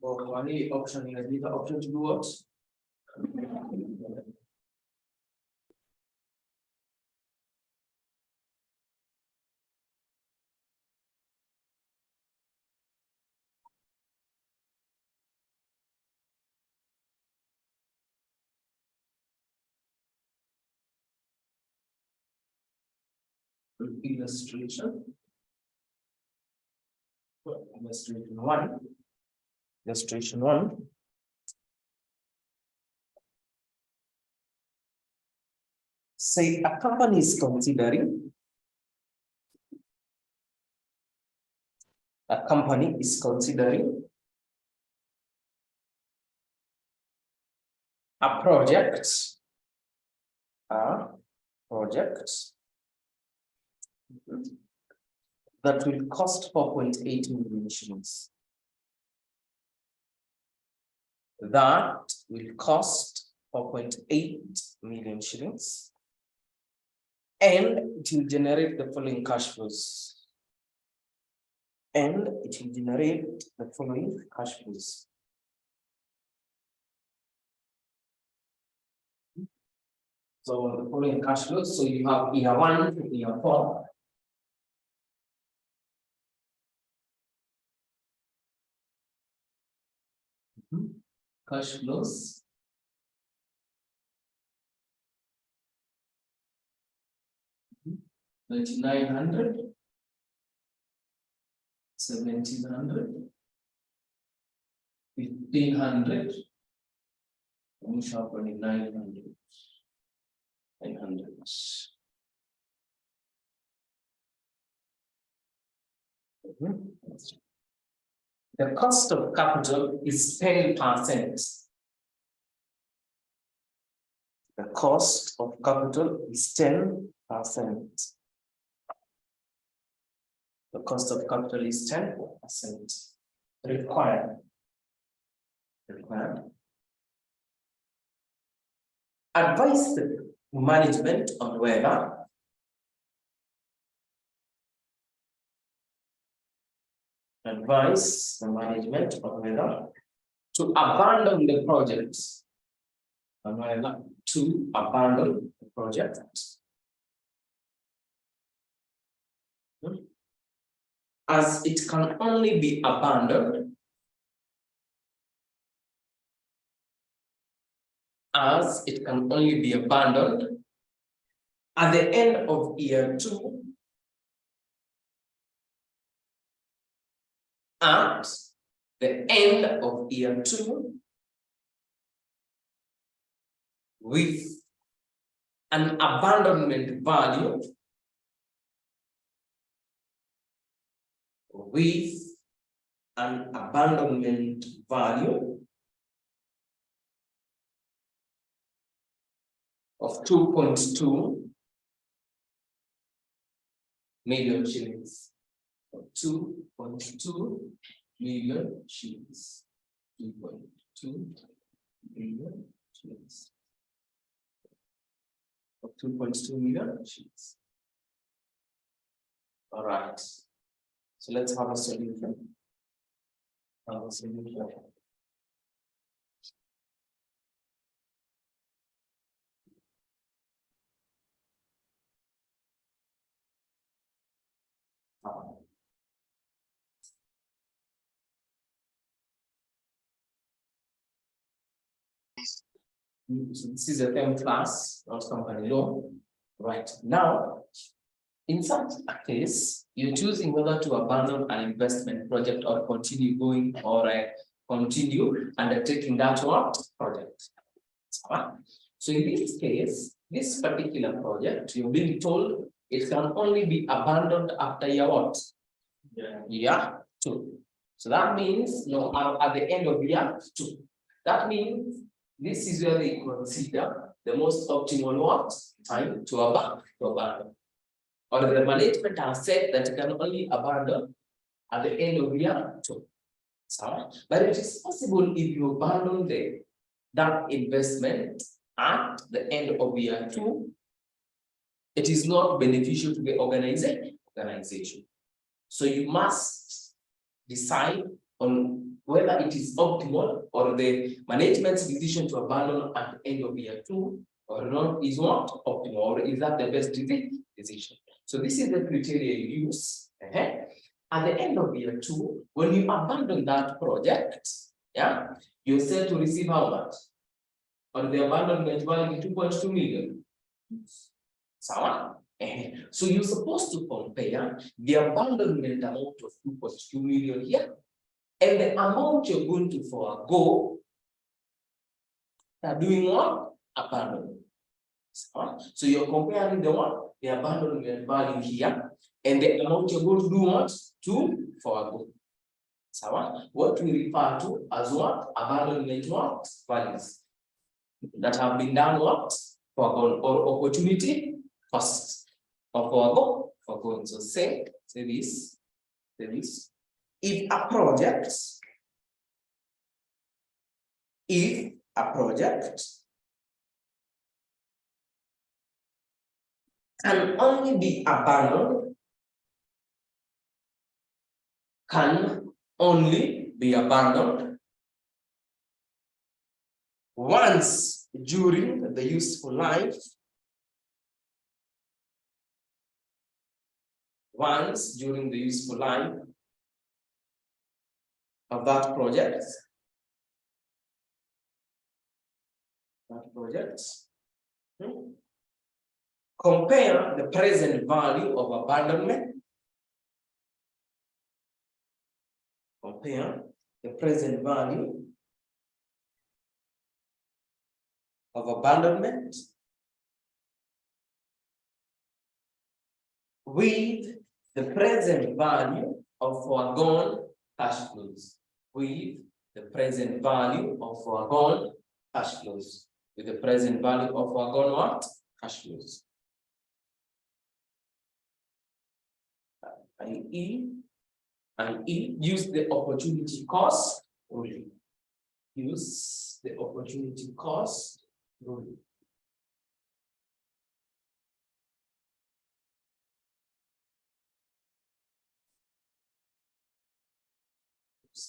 Only option here, the option to do what? Illustration. Illustration one. Illustration one. Say a company is considering. A company is considering a project. That will cost 4.8 million shillings. That will cost 4.8 million shillings. And it will generate the following cash flows. And it will generate the following cash flows. So the following cash flows. So you have year 1, year 4. Cash flows. $900, $1,700, $1,500, and sharpening $900. The cost of capital is 10%. The cost of capital is 10%. The cost of capital is 10%. Required. Advise the management on whether to abandon the project. As it can only be abandoned at the end of year 2 at the end of year 2 with an abandonment value of 2.2 million shillings. 2.2 million shillings. 2.2 million shillings. 2.2 million shillings. All right. So let's have a solution. So this is a term class, not company law. Right now, in such a case, you're choosing whether to abandon an investment project or continue going or continue undertaking that project. So in this case, this particular project, you're being told it can only be abandoned after year what? Year 2. So that means at the end of year 2. That means this is where they consider the most optimal time to abandon. Or the management has said that you can only abandon at the end of year 2. But it is possible if you abandon that investment at the end of year 2, it is not beneficial to the organization. So you must decide on whether it is optimal or the management's decision to abandon at the end of year 2 or not is not optimal, or is that the best decision? So this is the criteria you use. At the end of year 2, when you abandon that project, yeah, you're set to receive how much? Or the abandonment value 2.2 million. So you're supposed to compare the abandonment amount of 2.2 million here and the amount you're going to forego doing what? Abandonment. So you're comparing the what? The abandonment value here and the amount you're going to do what? To forego. So what we refer to as what? Abandonment what? Values that have been done what? Forgone, or opportunity costs of forgone. So say this. If a project can only be abandoned, once during the useful life, of that project, compare the present value of abandonment. Compare the present value of abandonment with the present value of foregone cash flows. With the present value of foregone cash flows. With the present value of foregone what? Cash flows. I.e. use the opportunity cost rule. Use the opportunity cost rule.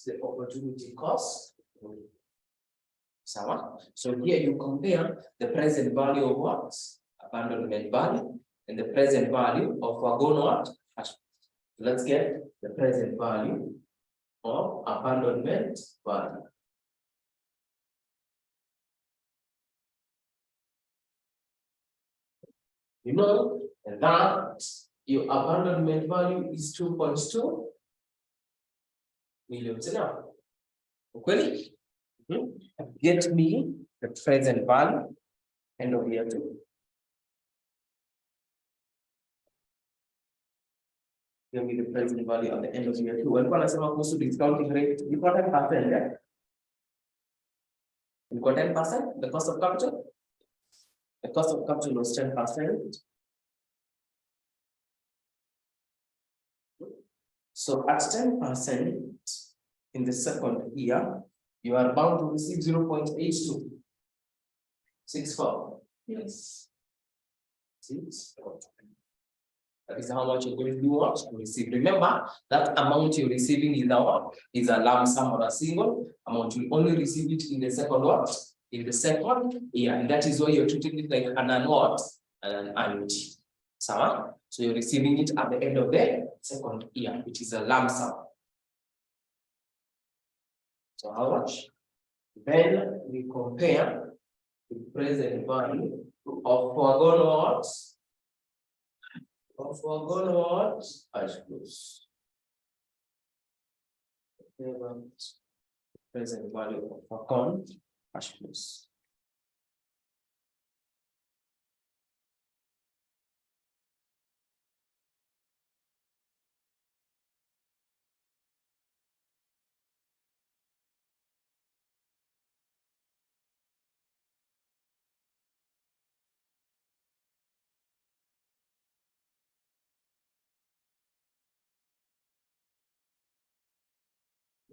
The opportunity cost. So here you compare the present value of what? Abandonment value and the present value of foregone what? Let's get the present value of abandonment value. You know that your abandonment value is 2.2 million. Okay? Get me the present value end of year 2. Give me the present value at the end of year 2. When I say about discounting rate, you got 10%, yeah? You got 10%, the cost of capital? The cost of capital was 10%. So at 10% in the second year, you are bound to receive 0.8264. Yes. 64. That is how much you're going to do what to receive. Remember, that amount you're receiving is a lump sum or a single amount. You only receive it in the second what? In the second year. And that is why you're treating it like an annuity. So you're receiving it at the end of the second year, which is a lump sum. So how much? Then we compare the present value of foregone what? Of foregone what? Cash flows. Present value of foregone cash flows.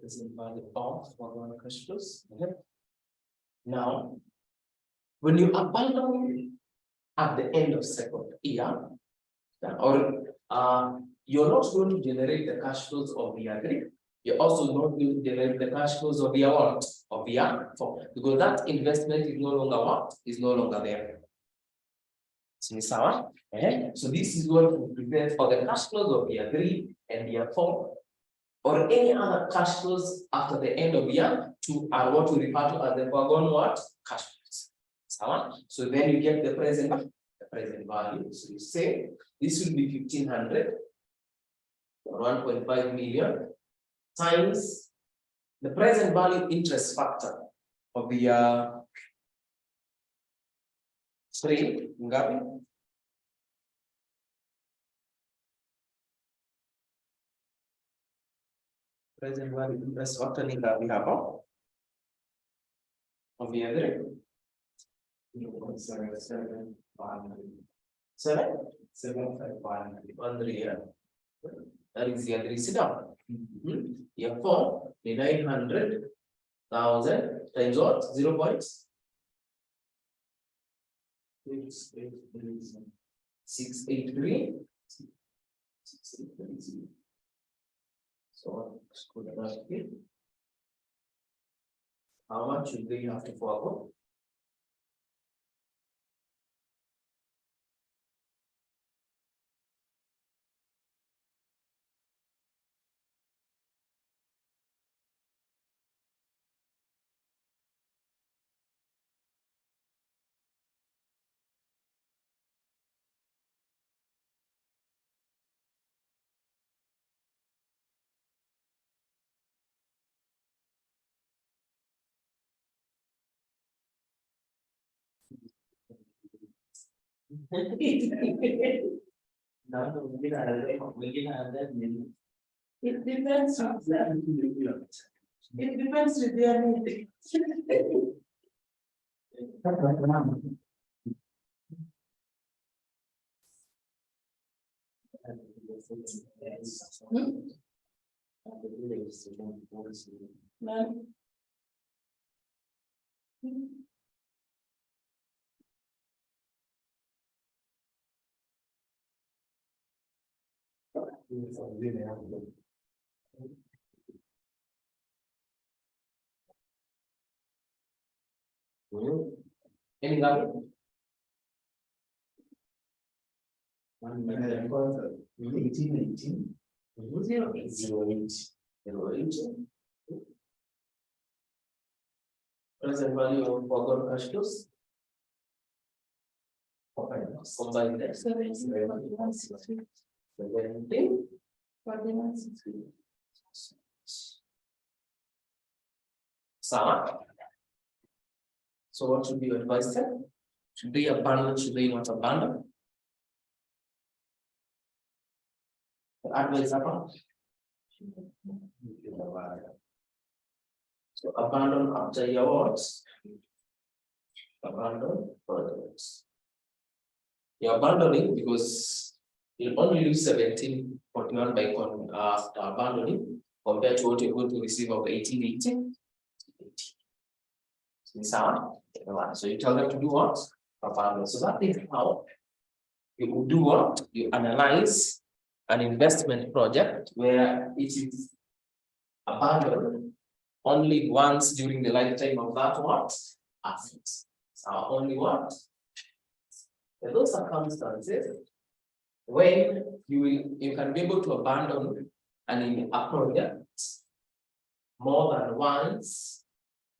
Present value of foregone cash flows. Now, when you abandon at the end of second year, or you're not going to generate the cash flows of year 3, You also not going to generate the cash flows of year what? Of year 4. Because that investment is no longer what? Is no longer there. So this is what we prepare for the cash flows of year 3 and year 4, or any other cash flows after the end of year 2 are what we refer to as the foregone what? Cash flows. So then you get the present value. So you say this will be 1,500 or 1.5 million times the present value interest factor of the 3 ngapi? Present value interest factor ni ngapi hapa? Of the other 7.513. That is the other sit down. Therefore, the 900,000 times what? 0 points. 683. So let's put that here. How much should they have to forgo? It depends on that. It depends with their need. Any number? 18. 0.08. Present value of foregone cash flows. Combine that. 17. So what should be your advice then? Should they abandon? Should they not abandon? The advice about. So abandon after your words. Abandon projects. You're abandoning because you only lose 17.41 by after abandoning compared to what you're going to receive of 1880. So you tell them to do what? Abandon. So that is how you will do what? You analyze an investment project where it is abandoned only once during the lifetime of that what? Asset. So only what? In those circumstances, when you can be able to abandon a project more than once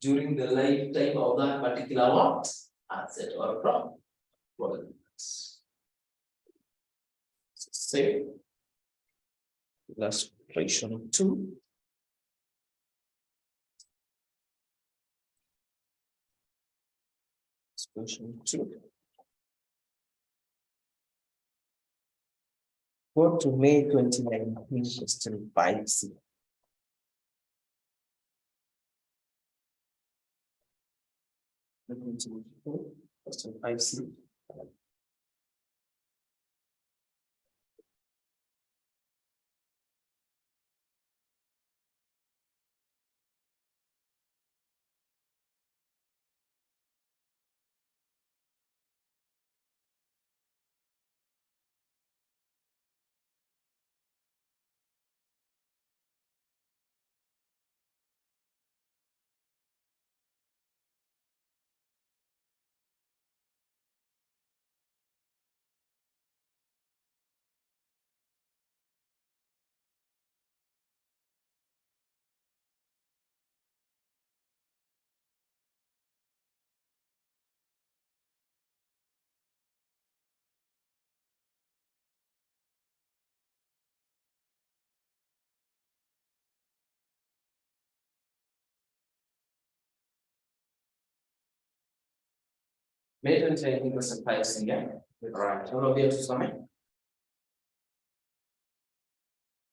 during the lifetime of that particular what? Asset or project. Say illustration 2. Illustration 2. Go to May 29, question 5C. Question 5C. May 20% pricing, yeah? Right. What are to summit?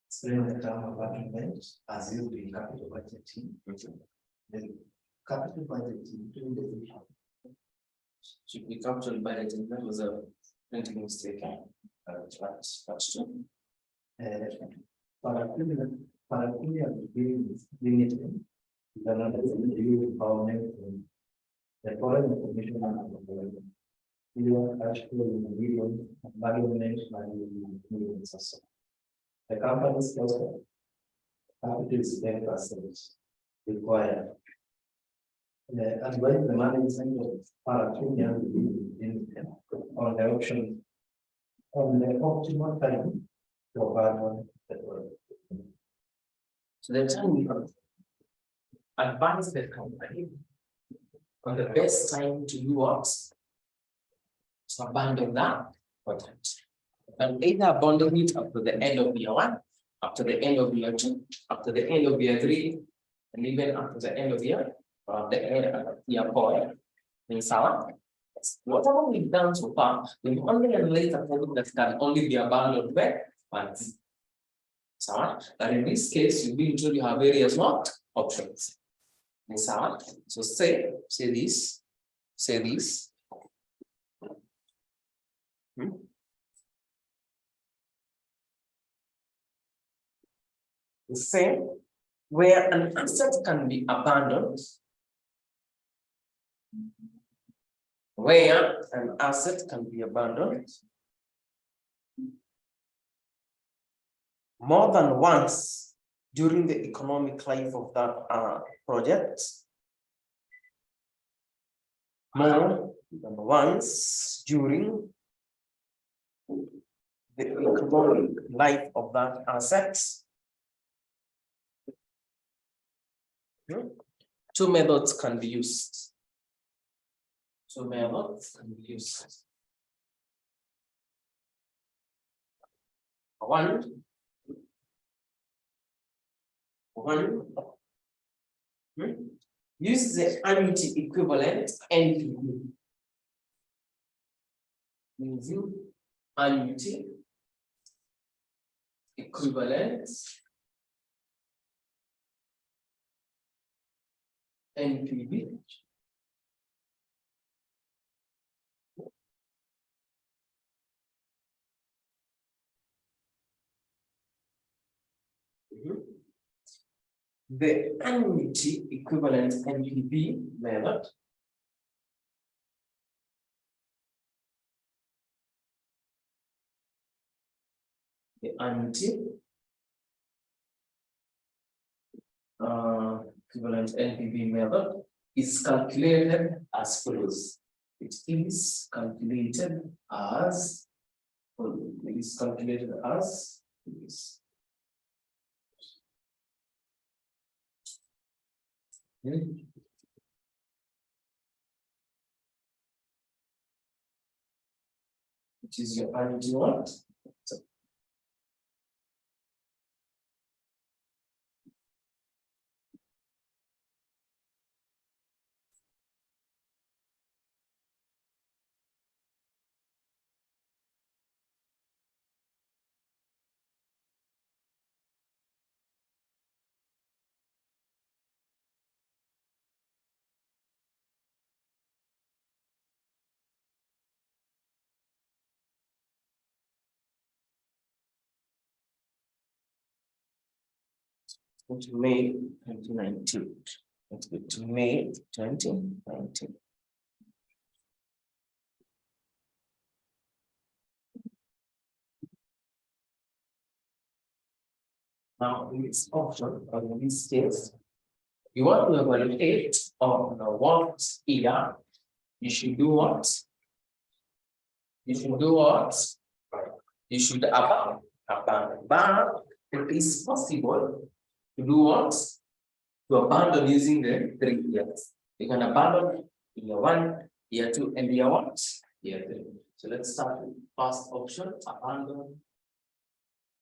Explain term abandonment as used in capital budgeting. The capital budgeting should be capital budgeting. That was a printing mistake. That's true. Paraculia being limited, the number of empowerment, the foreign information cash flow million, millions or so. The company's capital is 10% required. And when the money is paraculia on the option on the optimal time to abandon the work. So the time we have advise the company on the best time to do what? To abandon that project. And either abandon it up to the end of year 1, up to the end of year 2, up to the end of year 3, and even up to the end of year, the end of year 4. In summer, whatever we've done so far, we've only and later project that can only be abandoned once. So, but in this case, you've been told you have various what options. So say this. The same where an asset can be abandoned. Where an asset can be abandoned more than once during the economic life of that project. More than once during the economic life of that asset. Two methods can be used. One, use the annuity equivalent NPV. Using annuity equivalent NPV. The annuity equivalent NPV method the annuity equivalent NPV method is calculated as follows. It is calculated as this. Which is your annuity what? To May 2019. To May 2019. Now, in this option, or in this case, you want to evaluate on what year you should do what? You should do what? You should abandon. But it is possible to do what? To abandon using the 3 years. You can abandon year 1, year 2, and year what? Year 3. So let's start with first option, abandon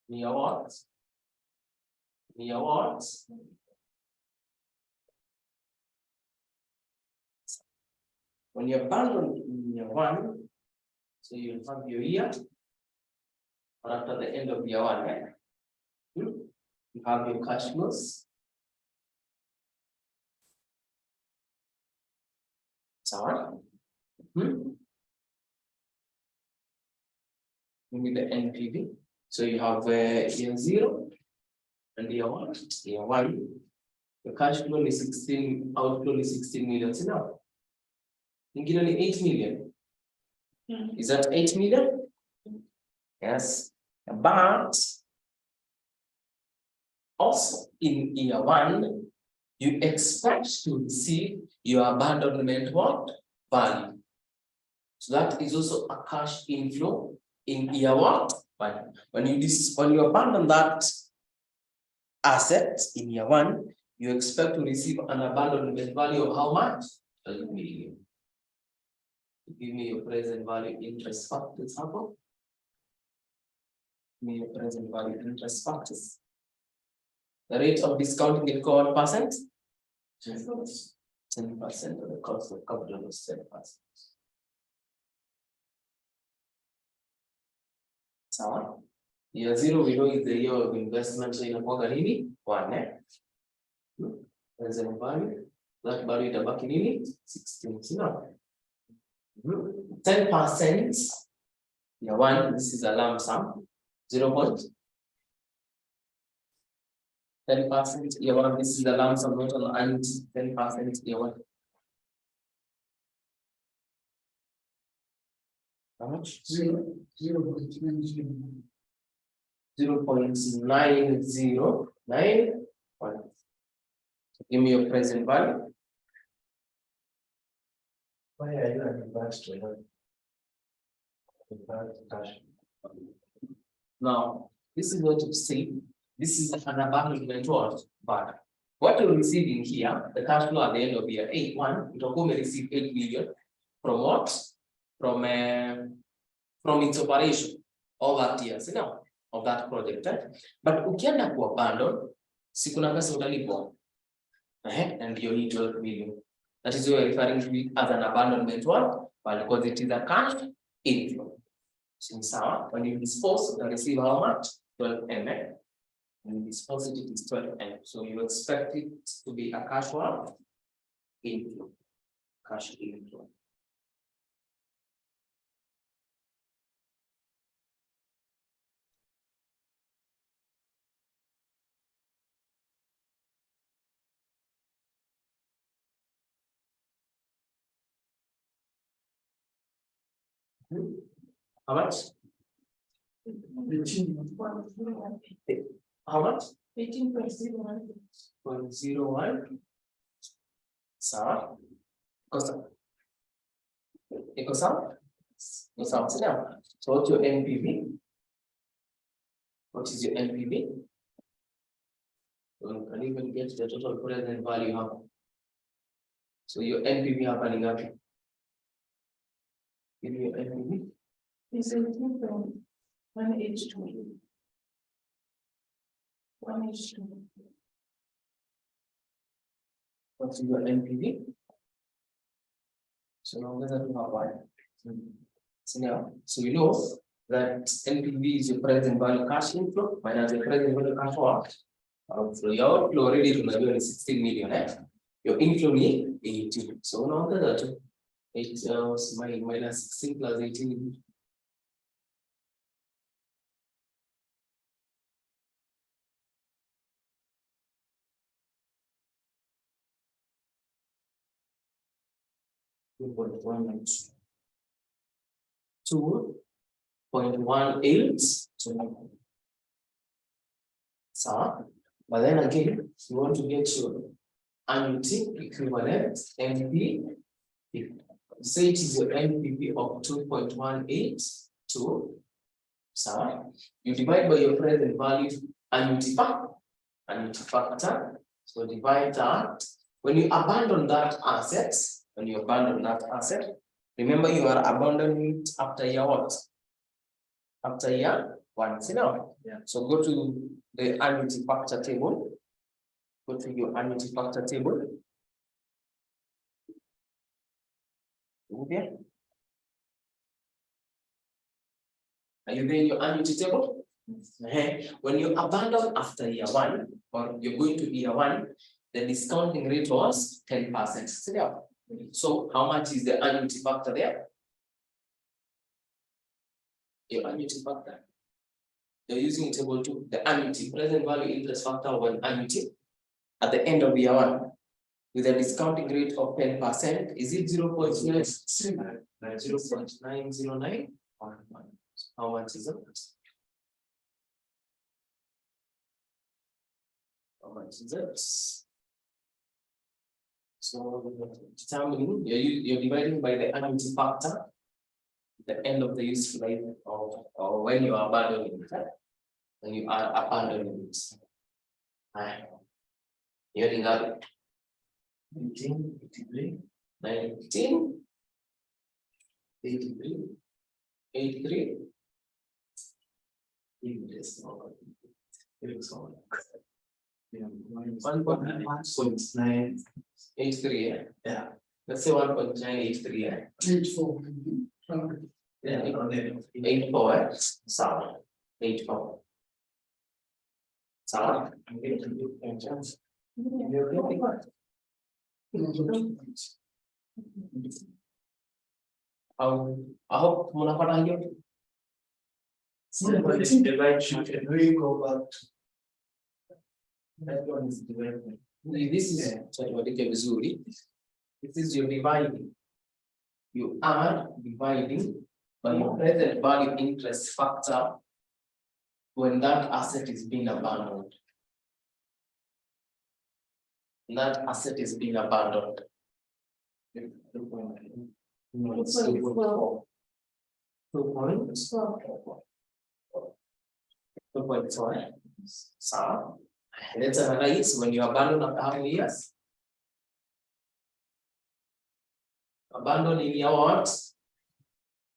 year what? Year what? When you abandon year one. So you have your year. Or after the end of year one, right? You have your cash flows. So, maybe the NPV. So you have year 0 and year 1. Year 1, the cash flow is 16, outflow is 16 million. So now, you get only 8 million. Is that 8 million? Yes. But also in year 1, you expect to receive your abandonment what? Value. So that is also a cash inflow in year 1. But when you abandon that asset in year 1, you expect to receive an abandonment value of how much? 12 million. Give me your present value interest factors. How about? Give me your present value interest factors. The rate of discounting is called percent? 10% of the cost of capital is 10%. So, year 0 we know is the year of investment, so inakuwa nini? 1. Present value, that value itabaki nini? 16. 10% year 1, this is a lump sum. 0. 10% year 1, this is the lump sum, not an annuity. 10% year 1. How much? 0.90901. So give me your present value. Why are you advanced to cash? Now, this is what you see. This is an abandonment what? But what you're receiving here, the cash flow at the end of year 1, you will receive 8 million from what? From its operation all that years, of that project. But ukienda ku abandon, si kuna pesa utalipwa. And you need 12 million. That is what you're referring to it as an abandonment what? But because it is a cash inflow. Since when you dispose, you receive how much? 12 million. And you dispose it is 12 million. So you expect it to be a cash what? Inflow. Cash inflow. How much? How much? 18.01. Sawa. Iko sawa? Iko sawa. So what's your NPV? What is your NPV? You can even get the total present value hapa. So your NPV hapa ni ngapi? Give me your NPV. Is 18.182. 182. What's your NPV? So now let's do hapa. So you know that NPV is your present value cash inflow minus the present value cash out. So your outflow already tunajua 16 million. Your inflow ni 18. So unaona that 8 minus 16 plus 18. Two point 18. So, but then again, you want to get your annuity equivalent NPV. Say it is your NPV of 2.182. So, you divide by your present value annuity factor. So divide that. When you abandon that asset, remember you are abandoning it after year what? After year 1. See now? Yeah. So go to the annuity factor table. Go to your annuity factor table. Okay. Are you there in your annuity table? When you abandon after year 1, or you're going to year 1, the discounting rate was 10%. So how much is the annuity factor there? Your annuity factor. You're using table 2, the annuity, present value interest factor of an annuity at the end of year 1 with a discounting rate of 10%. Is it 0.909? 0.909? How much is it? How much is it? So determining, you're dividing by the annuity factor, the end of the useful life of, or when you are abandoning it. When you are abandoning it. Here in that 18, 83, 19, 83, 83. Yeah, 1.983, yeah. Let's say 1.983, yeah. 84. Yeah, 84, sawa. 84. Sawa. I'm going to do a chance. I hope mnapata hiyo. This is vizuri. This is your dividing. You are dividing by your present value interest factor when that asset is being abandoned. That asset is being abandoned. 2.4. 2.4. So let's analyze when you abandon after how many years? Abandon in year 1.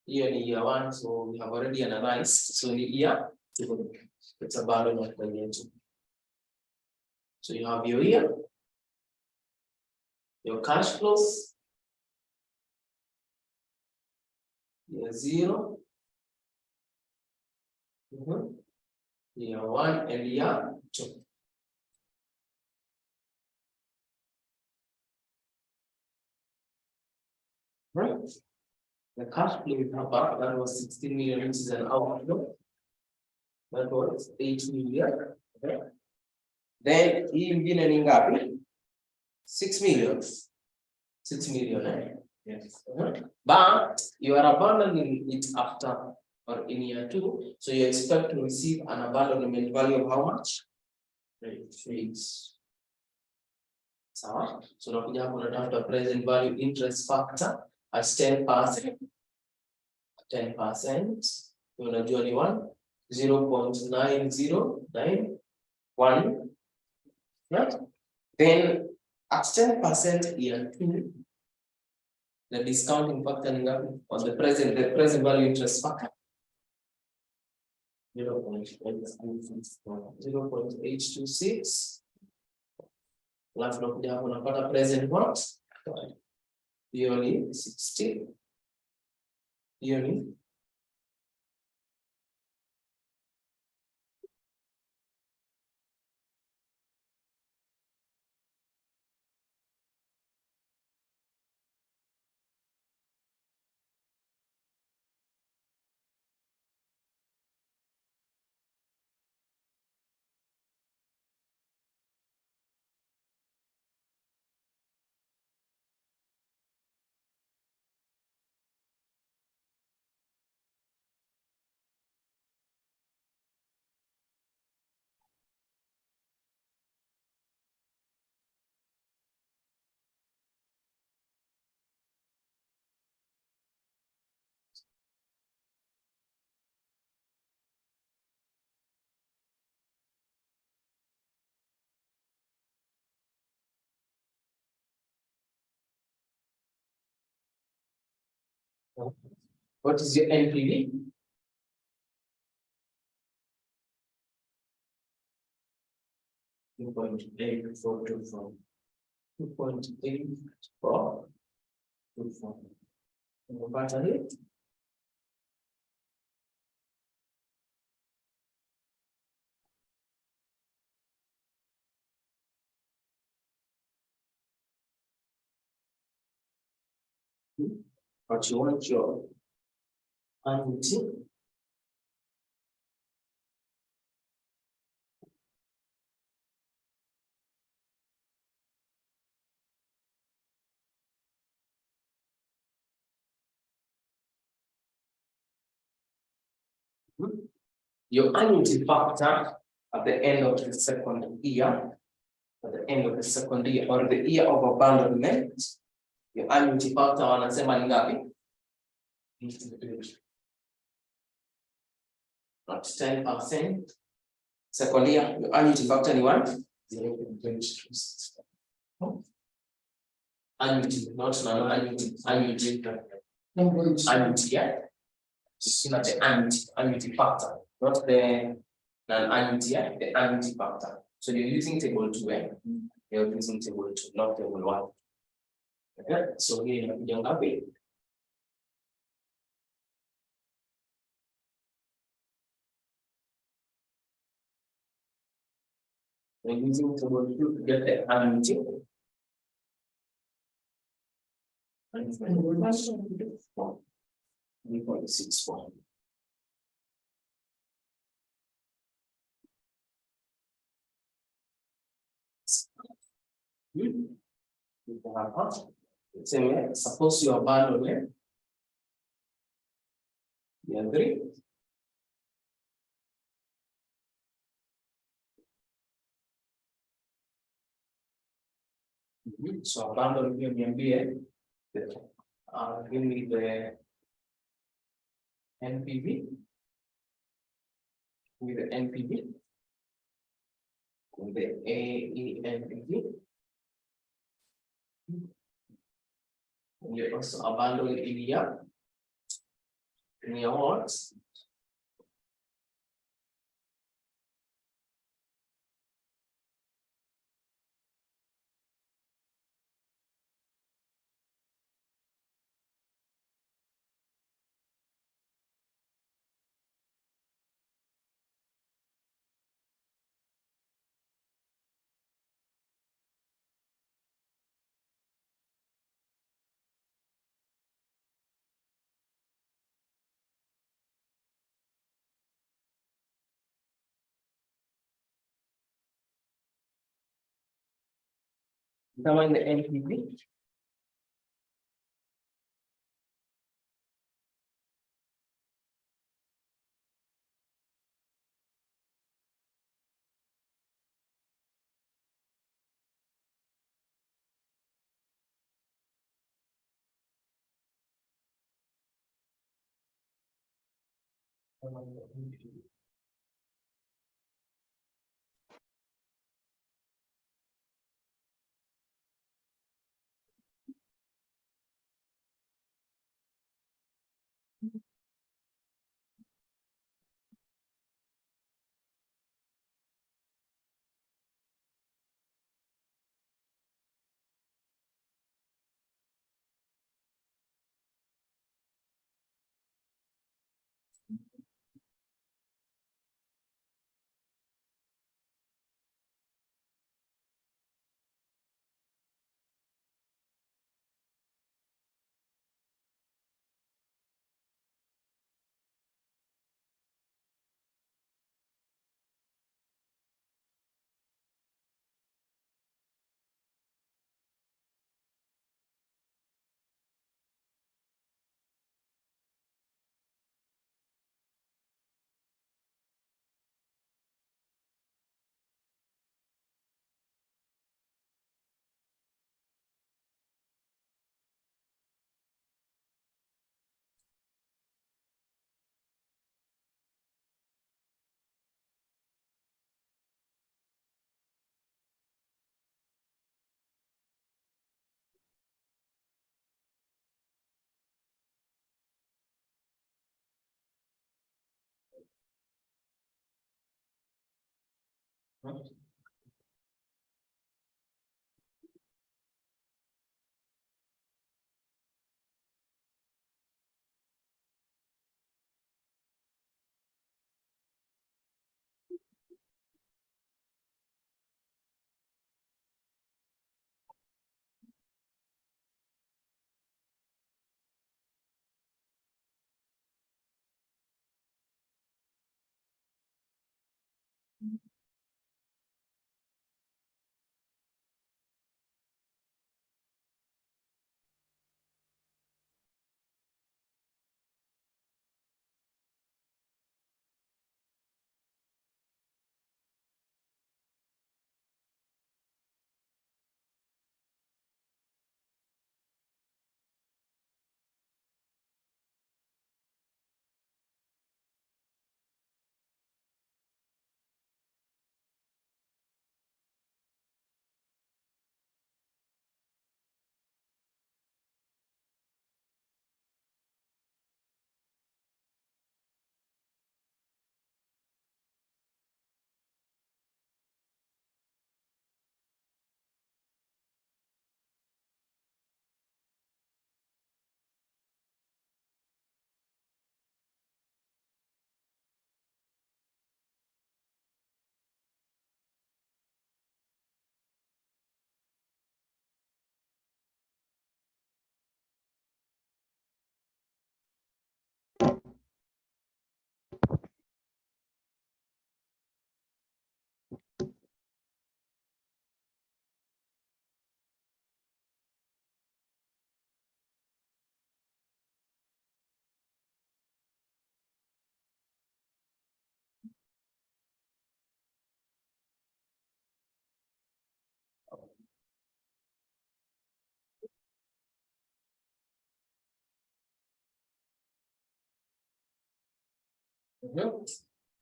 Here in year 1, so we have already analyzed. So in year 2, it's abandoned after year 2. So you have your year, your cash flows, year 0, year 1, and year 2. Right? The cash flow we have that was 16 million, which is an outflow. That was 8 million. Okay. Then hii ingine ni ngapi? 6 million. 6 million, eh? Yes. But you are abandoning it after or in year 2, so you expect to receive an abandonment value of how much? 8. So unakuja hapo unatafuta present value interest factor at 10%. 10%. Unajua ni 0.9091. Right? Then at 10% year 2, the discounting factor on the present value interest factor 0.826. Alafu nakuja hapo unapata present what? Hiyo ni 60. Hiyo ni what is your NPV? $2.8424. 2.8424. Umepata hii? But you want your annuity. Your annuity factor at the end of the second year, at the end of the second year or the year of abandonment, your annuity factor wanasema ni ngapi? Not 10%. Second year, your annuity factor ni 1? 0.26. Annuity, not annuity. Annuity, yeah. It's not the annuity factor, not the non-annuity, yeah, the annuity factor. So you're using table 2, eh? You're using table 2, not table 1. Okay, so here inakuja ngapi? We're using table 2 to get the annuity. 3.64. Suppose you abandon it. You agree? So abandon here MBA. Give me the NPV. With the NPV. With the AENPV. And you also abandon area. In your words. Now in the NPV.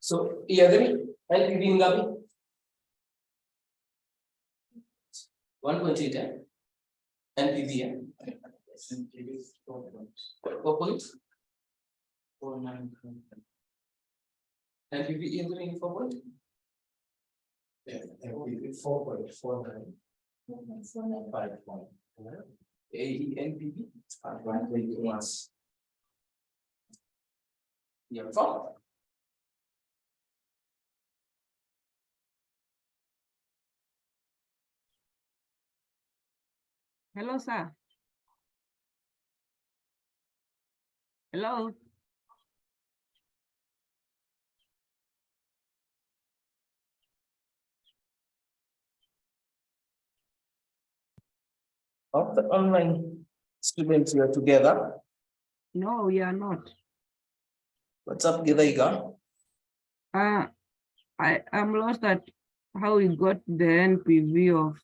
So year 3, NPV ngapi? 1.8 NPV NPV 4.49. NPV year 3 4. NPV 4.49. 5.1. NPV once. year 4. Hello, sir. Hello. Of the online students you are together. No, we are not. What's up, Githaiga? I'm lost at how we got the NPV of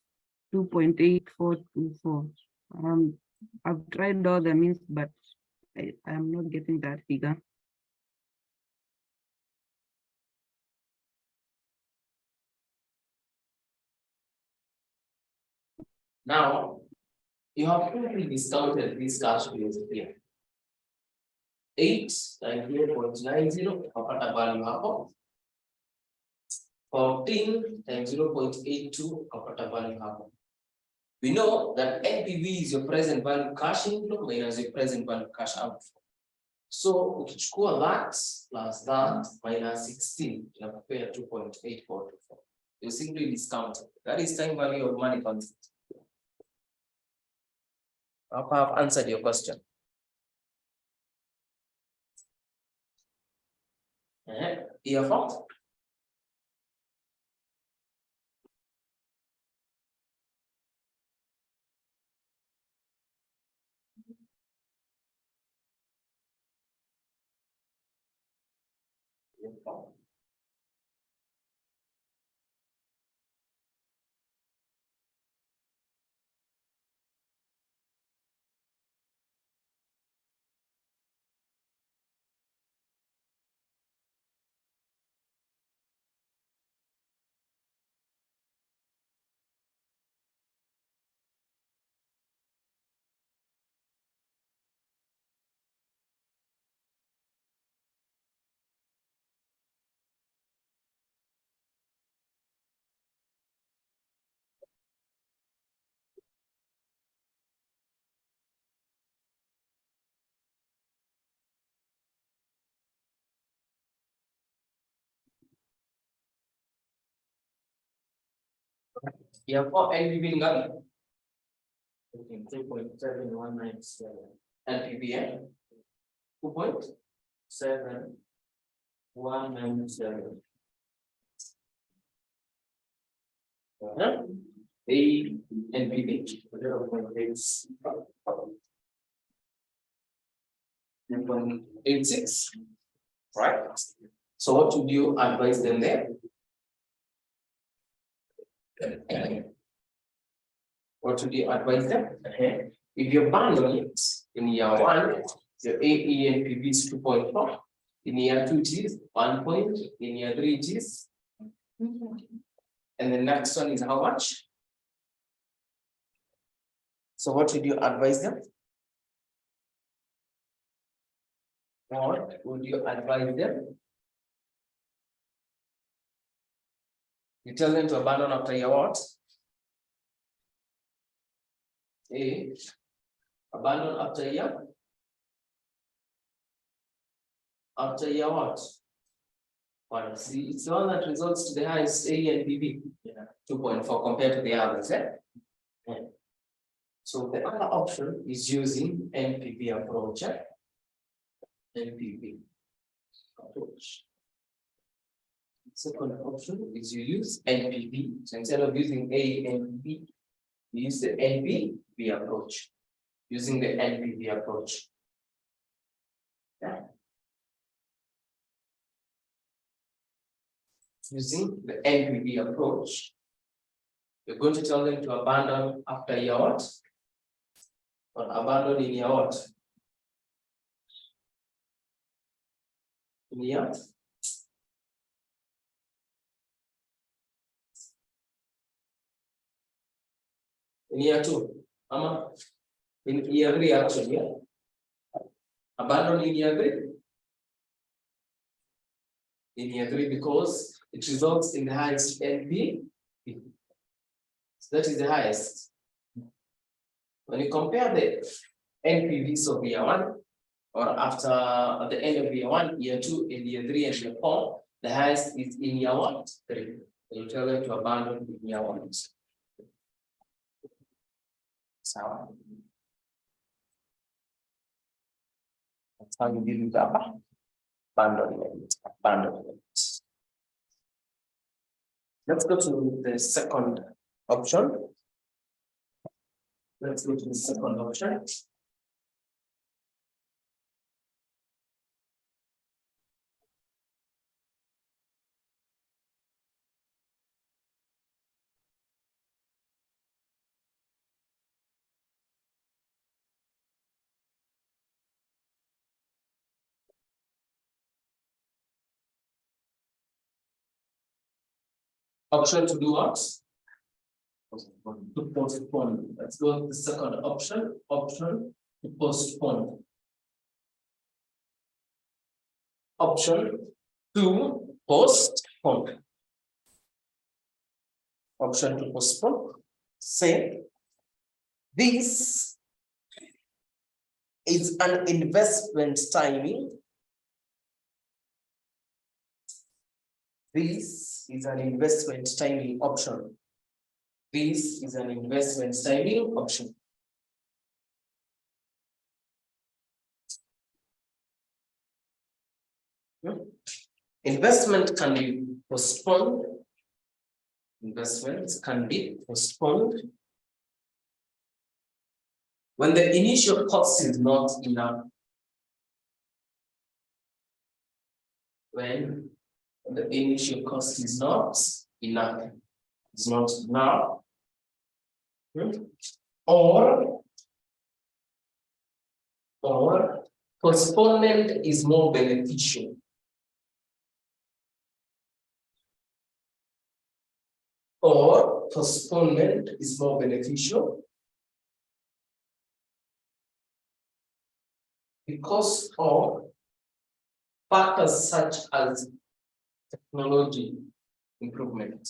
2.8424. I've tried all the means, but I'm not getting that figure. Now, you have already discounted these cash flows here. 8 times 0.90 ukapata value hapo. 14 times 0.82 ukapata value hapo. We know that NPV is your present value cash inflow minus your present value cash outflow. So ukichukua that plus that minus 16 inakupea 2.8424. You simply discount it. That is time value of money concept. I hope I have answered your question. Year 4. Year 4 NPV ngapi? 3.7197. NPV 7.197. A NPV 0.86, right? So what would you advise them there? What would you advise them? If you're bundling it in year 1, your AE NPV is 2.4. In year 2, it is 1 point. In year 3, it is. And the next one is how much? So what would you advise them? What would you advise them? You tell them to abandon after year what? A. Abandon after year? After year what? One. See, it's the one that results to the highest A and BB. 2.4 compared to the others. So the other option is using NPV approach. NPV approach. Second option is you use NPV. So instead of using A and B, you use the NPV approach. Using the NPV approach. Using the NPV approach, you're going to tell them to abandon after year what? Or abandon in year what? In year In year 2, in year 3 actually, yeah. Abandon in year 3. In year 3 because it results in the highest NPV. So that is the highest. When you compare the NPVs of year 1, or after at the end of year 1, year 2, and year 3, and year 4, the highest is in year 1, 3. You tell them to abandon in year 1. So that's how you deal with the abandonment. Let's go to the second option. Let's go to the second option. Option to do what? To postpone. Let's go to the second option. Option to postpone. Option to postpone. Option to postpone. Say this is an investment timing. This is an investment timing option. This is an investment timing option. Investment can be postponed. Investments can be postponed when the initial cost is not enough. When the initial cost is not enough. It's not enough. Or postponement is more beneficial. Or postponement is more beneficial because of factors such as technology improvement.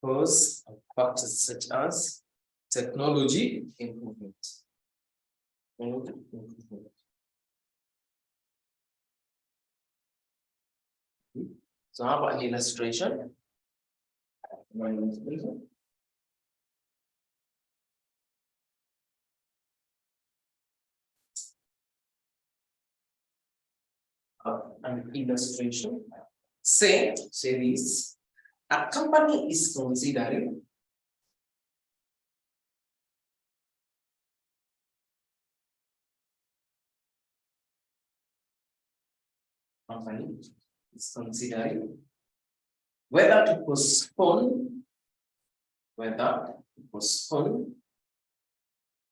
Because of factors such as technology improvement. So how about an illustration? An illustration. Say this. A company is considering whether to postpone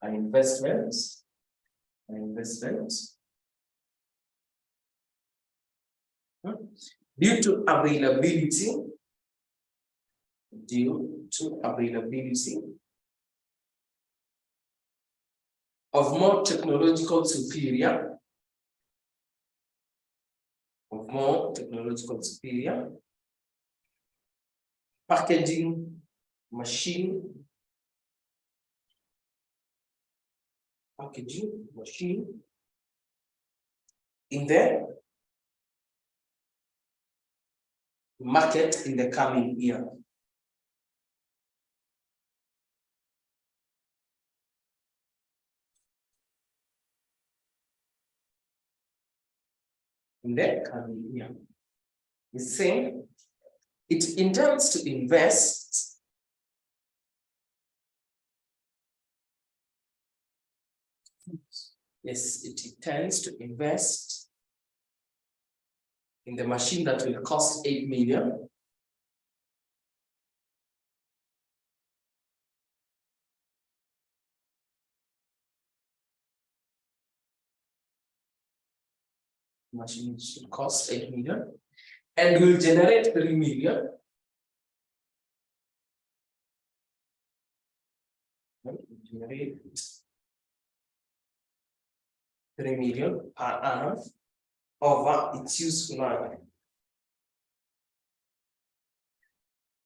an investment due to availability of more technological superior packaging machine in the market in the coming year. In the coming year. It's saying it intends to invest yes, it intends to invest in the machine that will cost 8 million. Machine should cost 8 million and will generate 3 million. Generate 3 million per annum over its useful life.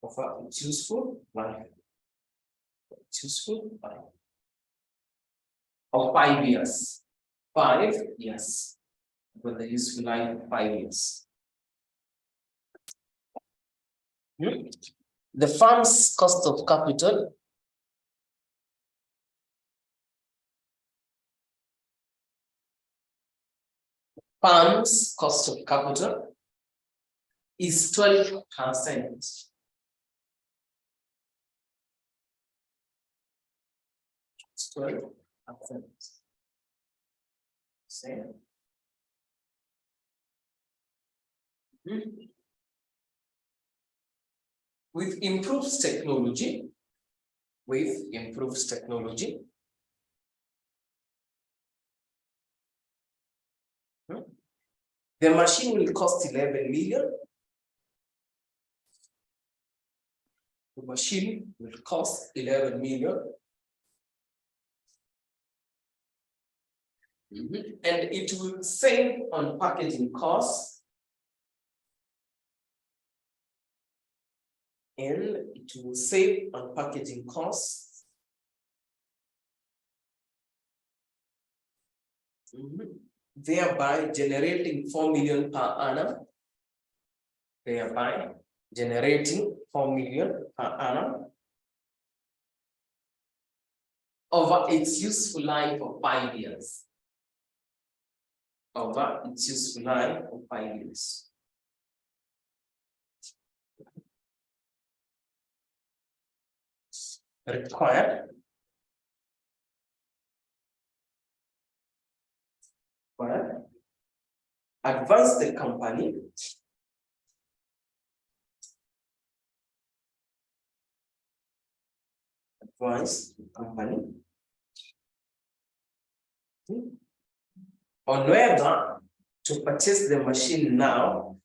Over its useful life. Its useful life. Of 5 years. 5 years. With the useful life of 5 years. The firm's cost of capital firm's cost of capital is 12%. 12%. Same. With improved technology, the machine will cost 11 million. The machine will cost 11 million. And it will save on packaging costs. Thereby generating 4 million per annum. Over its useful life of 5 years. Required. Advise the company on whether to purchase the machine now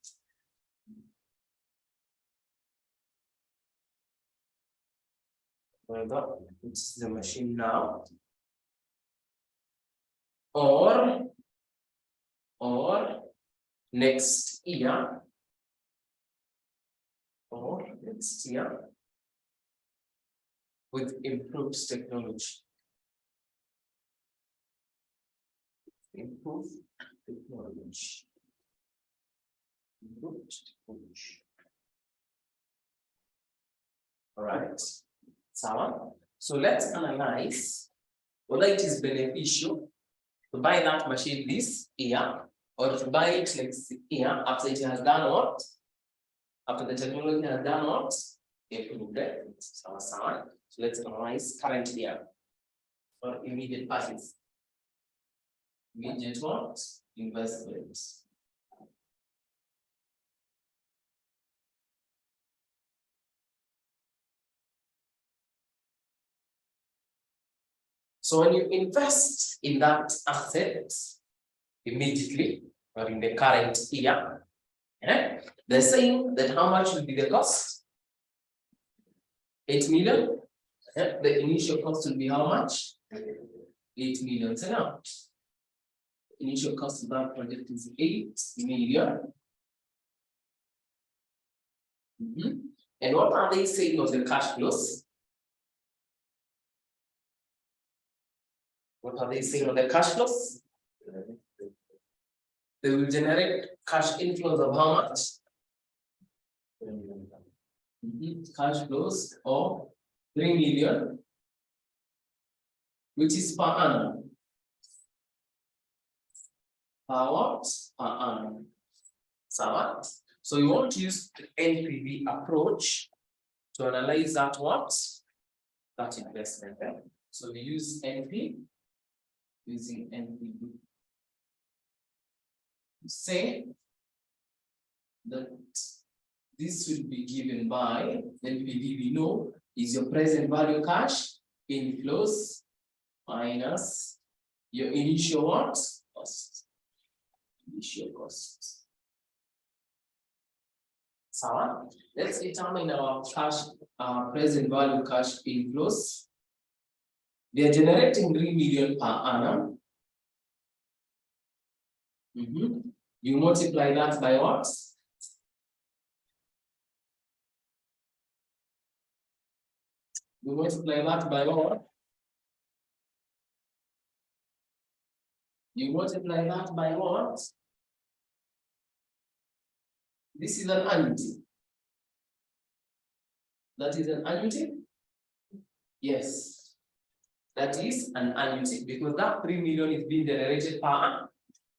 or next year with improved technology. All right. So let's analyze whether it is beneficial to buy that machine this year or to buy it next year after it has done what? After the technology has done what? So let's analyze current year or immediate purchase. Immediate what? Investments. So when you invest in that asset immediately or in the current year, they're saying that how much will be the cost? 8 million. The initial cost will be how much? 8 million. So now, initial cost of that project is 8 million. And what are they saying of the cash flows? What are they saying on the cash flows? They will generate cash inflows of how much? Cash flows of 3 million, which is per annum. Per what? Per annum. So you want to use the NPV approach to analyze that what? That investment. So we use NP. Using NPV. Say that this will be given by NPV, we know is your present value cash inflows minus your initial what? Cost. Initial costs. So let's determine our cash, present value cash inflows. They are generating 3 million per annum. You multiply that by what? You multiply that by what? You multiply that by what? This is an annuity. That is an annuity? Yes. That is an annuity because that 3 million is being generated per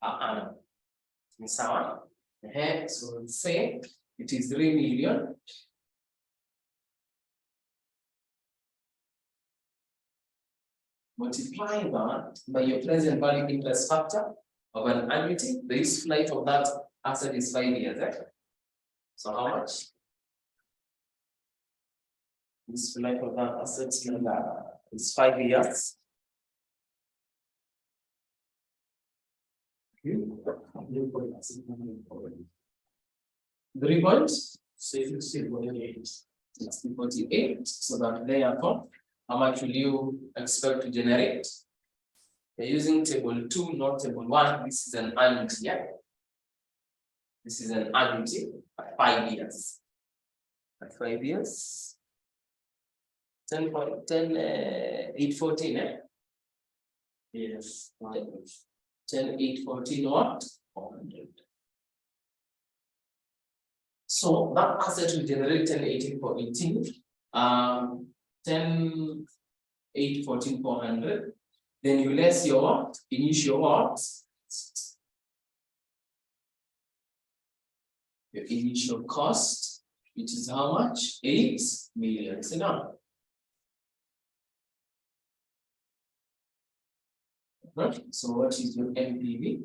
annum. So let's say it is 3 million. Multiply that by your present value interest factor of an annuity. The useful life of that asset is 5 years. So how much? Useful life of that asset is 5 years. 3 points. 60.48. So that therefore, how much will you expect to generate? You're using table 2, not table 1. This is an annuity. Yeah. This is an annuity at 5 years. At 5 years. 10.814. Yes. 10.814 what? 400. So that asset will generate 10.18 for 10.814 400. Then you less your what? Initial what? Your initial cost, which is how much? 8 million. So now. So what is your NPV?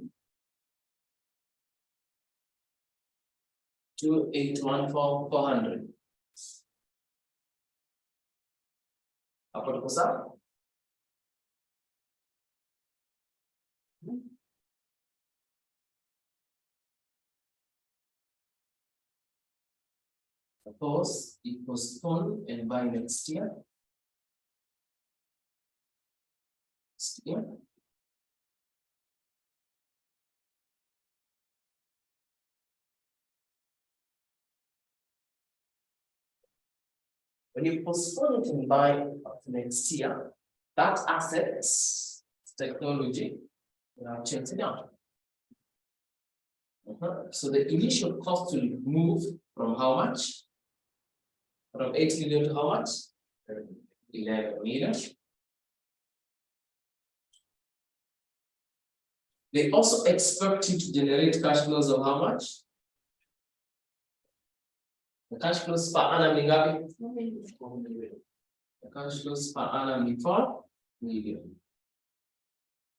2814,400. Hapo tuko sawa? Suppose it postpone and buy next year. When you postpone it and buy next year, that assets technology checks it out. So the initial cost will move from how much? From 8 million to how much? 11 million. They also expect you to generate cash flows of how much? The cash flows per annum ni ngapi? The cash flows per annum ni 4 million.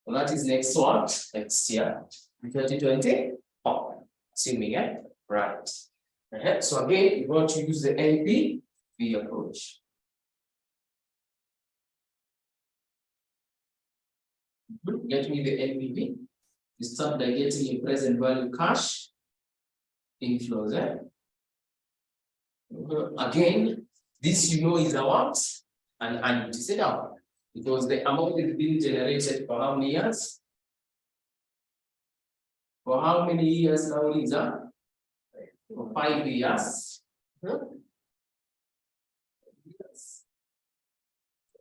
Well, that is next what? Next year, 2024. Assuming, right. So again, you want to use the NPV approach. Get me the NPV. You start by getting your present value cash inflows. Again, this you know is a what? An annuity setup. Because the amount is being generated for how many years? For how many years now, Lisa? For 5 years.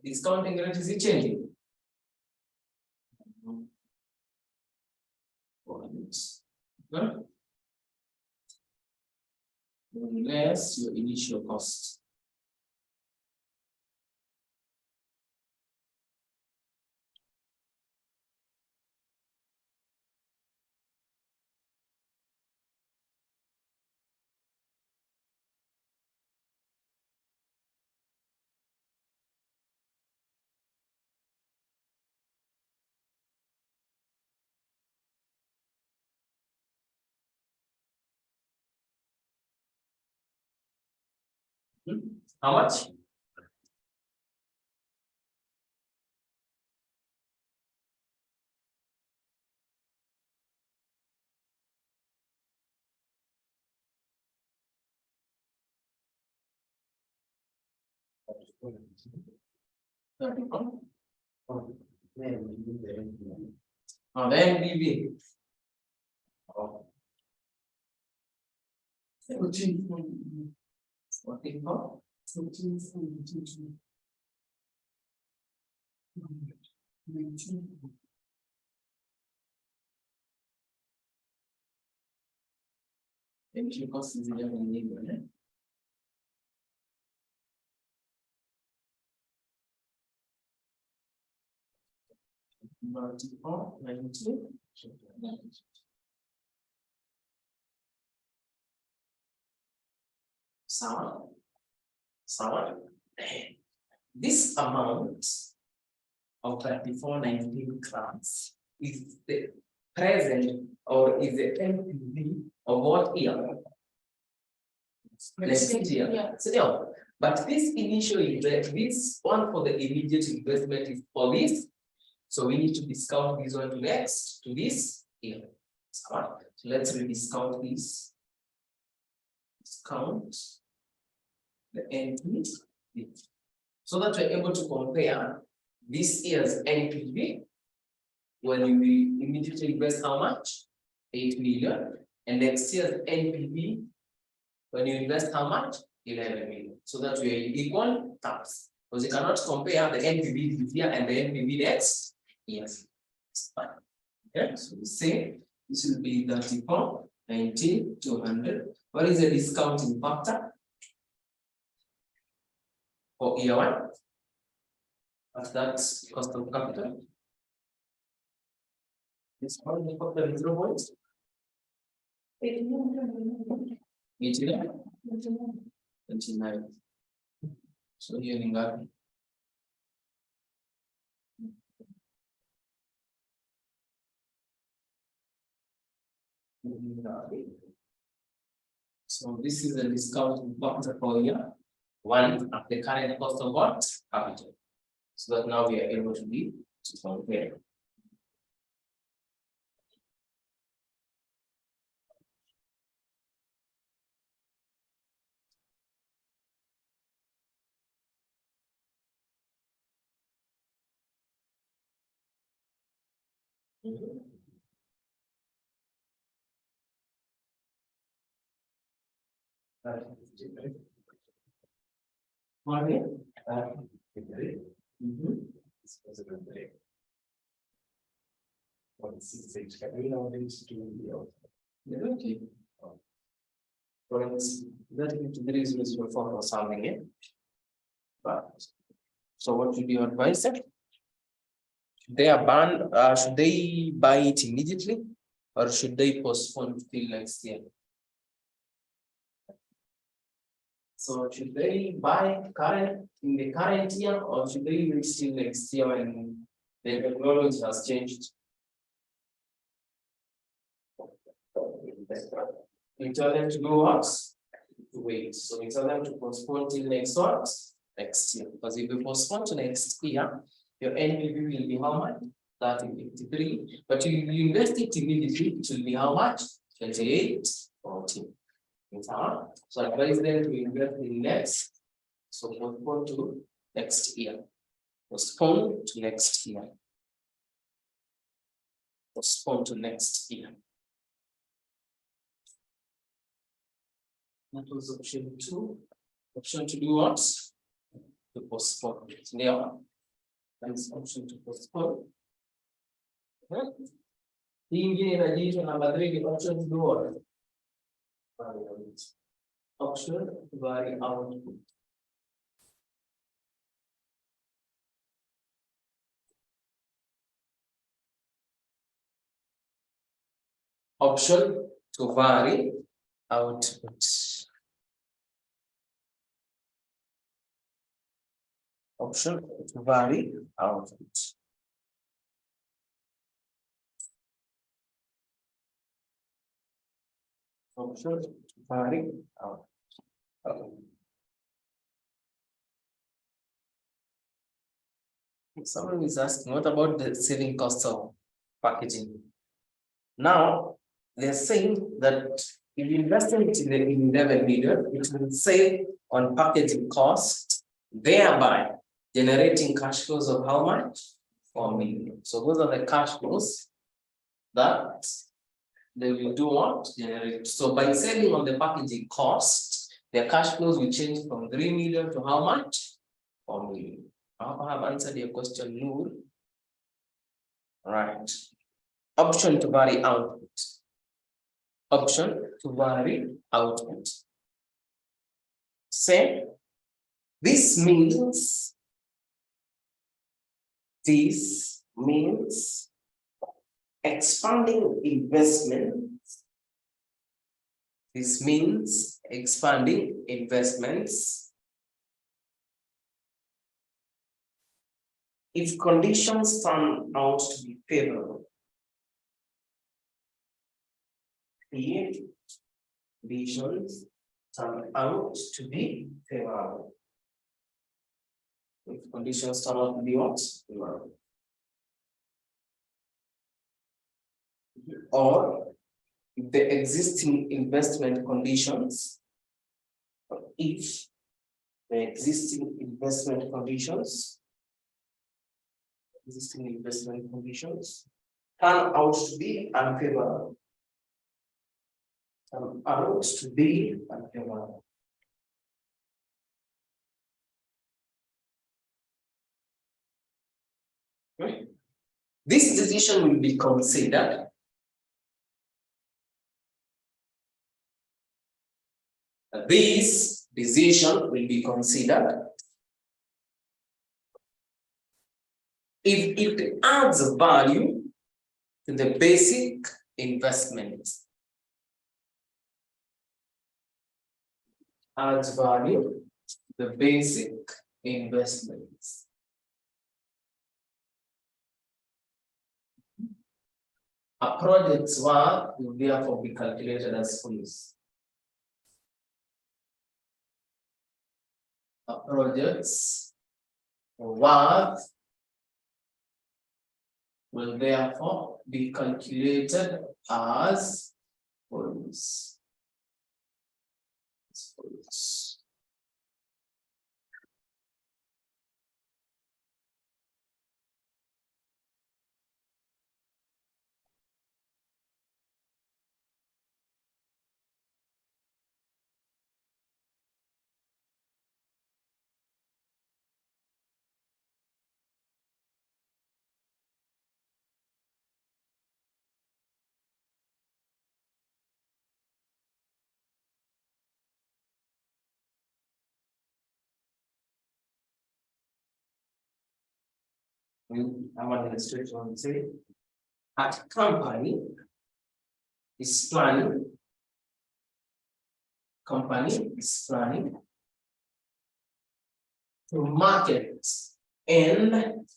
Discounting rate is it changing? Less your initial cost. How much? And then BB. Oh. 44. Thank you, because it's 11 million. Multiple 19. Sound. This amount of 3419 crowns is the present or is the NPV of what year? Next year. Yeah. So, but this initial this one for the immediate investment is for this. So we need to discount this one to next to this year. So let's rediscount this. Discount the NPV so that we're able to compare this year's NPV when we immediately invest how much? 8 million, and next year's NPV when you invest how much? 11 million. So that we are in equal terms. Because you cannot compare the NPV this year and the NPV next year. It's fine. Okay, so we say this will be 34, 19, 200. What is the discounting factor for year one? What's that cost of capital? Discounting factor is 0. 29. So here in that. So this is a discount factor for year one at the current cost of what? Capital. So that now we are able to compare. For something in. But so what should you advise them? Should they buy it immediately or should they postpone till next year? So should they buy in the current year or should they wait till next year when the technology has changed? We tell them to do what? To wait. So we tell them to postpone till next year. Because if we postpone to next year, your NPV will be how much? 3053. But if you invest it immediately, it will be how much? 2814. So advise them to invest in next. So postpone to next year. Postpone to next year. Postpone to next year. That was option 2. Option to do what? To postpone. Now, that's option to postpone. Hii inajiita namba 3 option to do what? Option to vary output. Option to vary output. Option to vary output. Option to vary output. Someone is asking, what about the selling cost of packaging? Now, they're saying that if you invest in the 11 million, it will save on packaging cost, thereby generating cash flows of how much? 4 million. So those are the cash flows that they will do what? Generate. So by selling on the packaging cost, their cash flows will change from 3 million to how much? 4 million. I hope I have answered your question, Noor. Right. Option to vary output. Option to vary output. Say, this means expanding investments. This means expanding investments if conditions turn out to be favorable. If conditions turn out to be favorable. If conditions turn out to be what? Favorable. Or if the existing investment conditions, if the existing investment conditions turn out to be unfavorable. Okay. This decision will be considered if it adds value to the basic investment. Adds value to the basic investments. A project's worth will therefore be calculated as follows. A project's worth will therefore be calculated as follows. I'm an illustrator and say, a company is planning to market and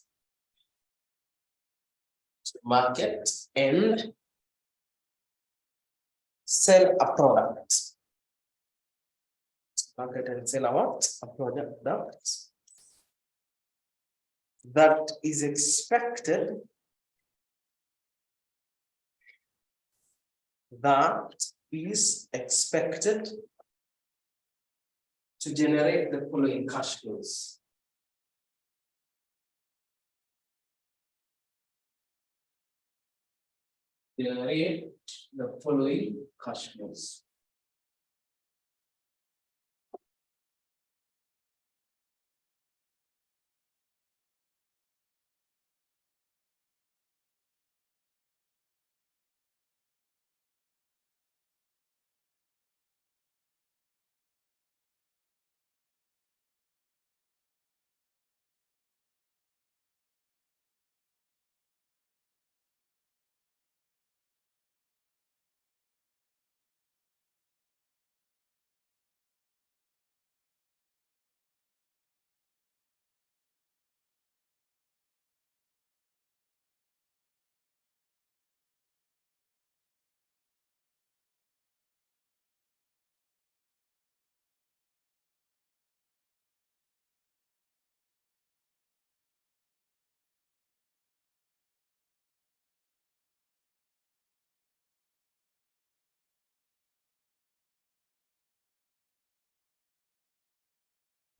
sell a product. Market and sell a what? A product that is expected to generate the following cash flows. Generate the following cash flows.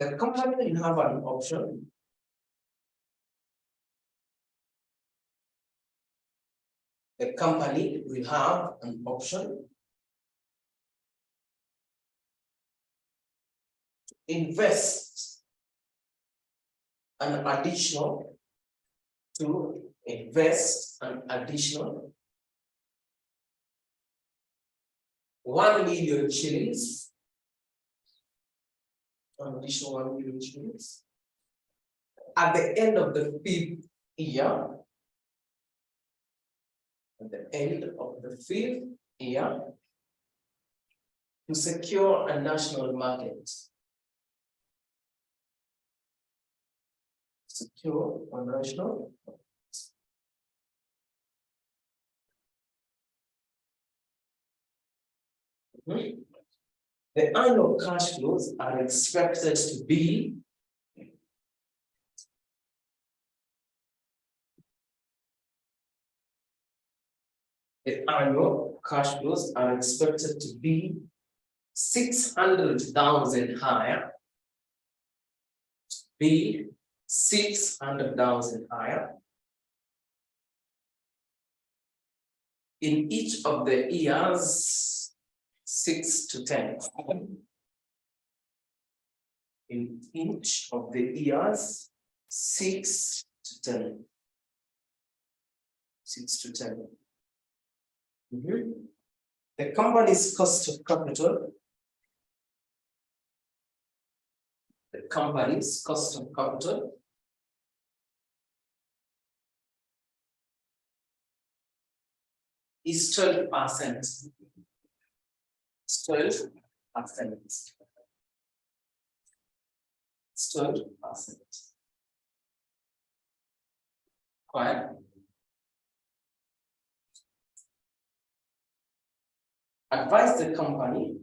The company will have an option the company will have an option to invest an additional 1 million shillings. An additional 1 million shillings at the end of the 5th year. At the end of the 5th year, to secure a national market. Secure a national market. The annual cash flows are expected to be $600,000 higher. 600,000 higher in each of the years 6 to 10. In each of the years 6 to 10. 6 to 10. The company's cost of capital. The company's cost of capital is 12%. 12%. 12%. Quiet. Advise the company.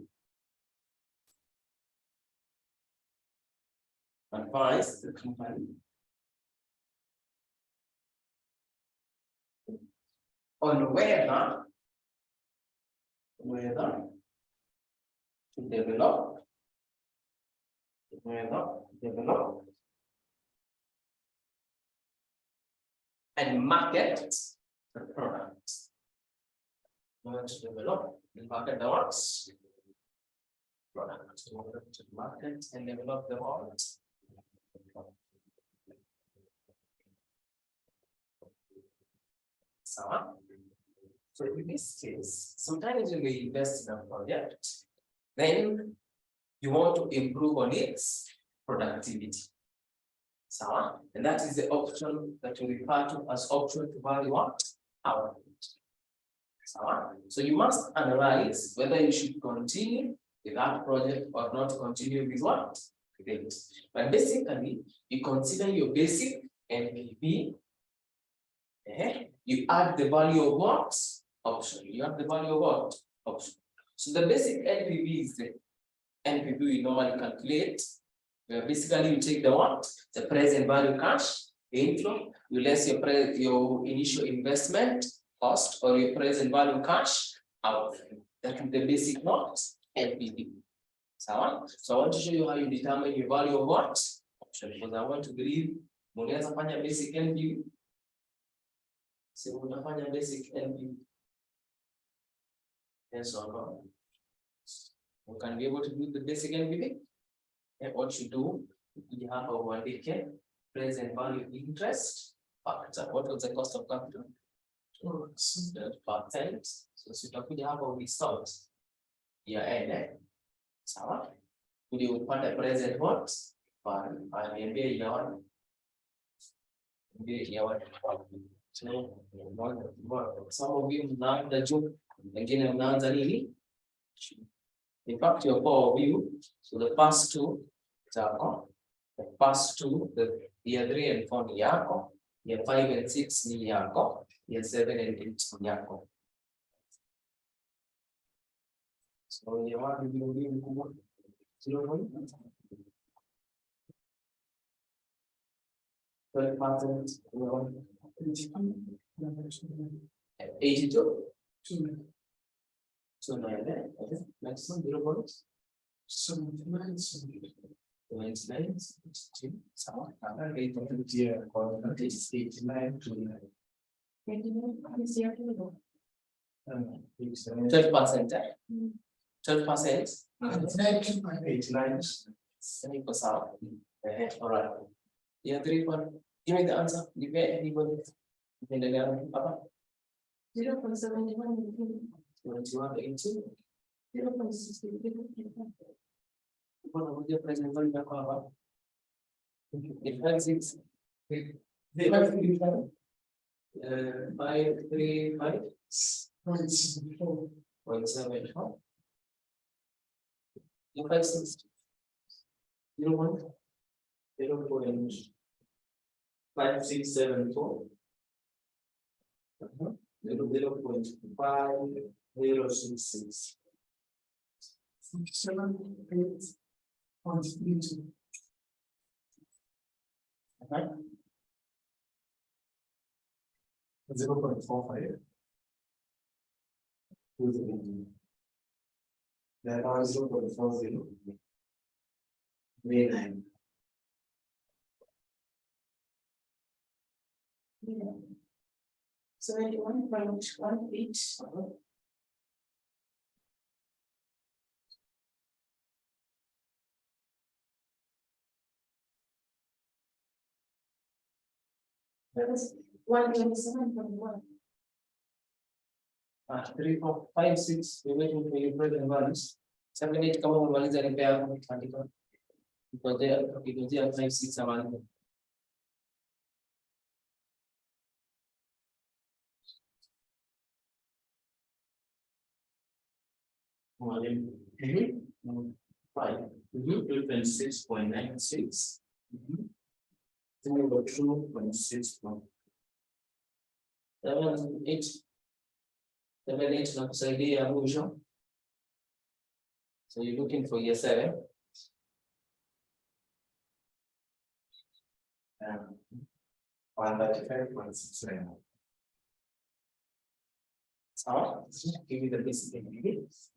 Advise the company on whether to develop and market the product. To develop and market the works. Product to market and develop the works. So in this case, sometimes when we invest in a project, then you want to improve on its productivity. And that is the option that we refer to as option to value what? Output. So you must analyze whether you should continue with that project or not continue with what? With it. But basically, you consider your basic NPV. You add the value of what? Option. You add the value of what? Option. So the basic NPV is the NPV we normally calculate. Where basically you take the what? The present value cash inflow, you less your initial investment cost or your present value cash outflow. That is the basic what? NPV. So I want to show you how you determine your value of what? Option. Because I want to believe mnaweza fanya basic NPV. So unafanya basic NPV. And so on. You can be able to do the basic NPV. And what you do, you have a 1DK present value interest factor. What was the cost of capital? 2%. So tutakuja hapa result ya N. Sawa? Kuja upate present what? Niambie ya wapi? Niambie ya wapi? So some of you mnaanza juu, wengine mnaanza nini? In fact, your four of you, so the first two, the year 3 and 4 ni yako, year 5 and 6 ni yako, year 7 and 8 ni yako. So year 1 will be mkubwa. 12%, 82. So next one, 0.79. It's 12%. 12%. 89. 7%. All right. Yeah, 3 give me the answer. You get anybody? Papa? 0.71. 21.18. 0.63. Bueno, voy a presentar una cosa. It has its. They have 535. 0.74. You have 6. 0.5674. 0.5066. 7.8.32. Okay. 0.45. That are 0.40. 39. Yeah. 71.18. That was 127.1. 3, 4, 5, 6. We're waiting for your present values. 7, 8 kama umemaliza repair andika. Because they are 5, 6 available. Five. 26.96. 2.6. 7, 8. 7, 8 nakusaidia ya mwisho. So you're looking for year 7. 135.69. So give me the basic ingredients.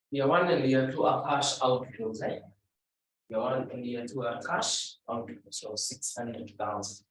Year 1 and year 2 are cash outflows, right? Year 1 and year 2 are cash outflows, so 600,000.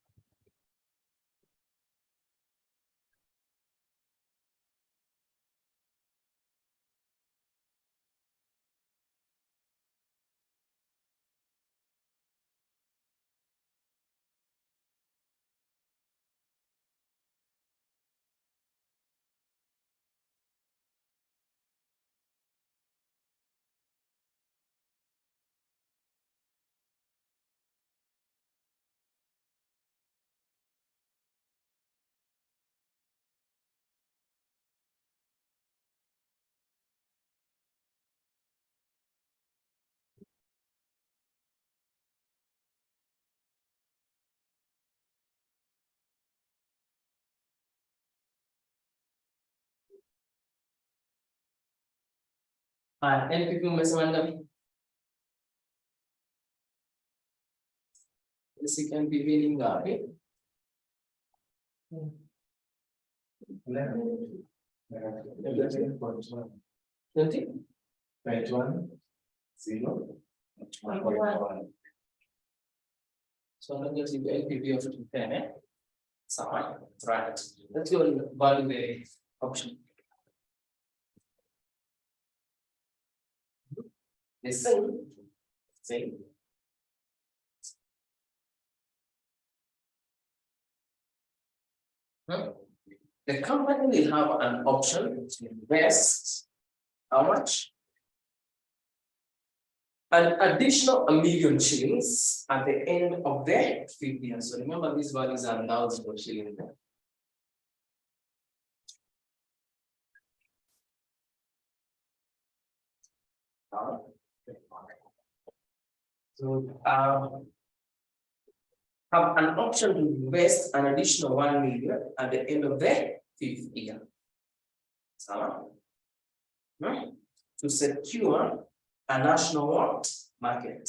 NPP umesema ngapi? Basic NPP ni ngapi? 20? 21. 0. 1.1. So I'm going to give NPP of 10, eh? Sawa, right. Let's go and value the option. The same. The company will have an option to invest how much? An additional $1 million shillings at the end of the 5th year. So remember, these values are in thousands of shillings. So have an option to invest an additional 1 million at the end of the 5th year. So to secure a national what? Market.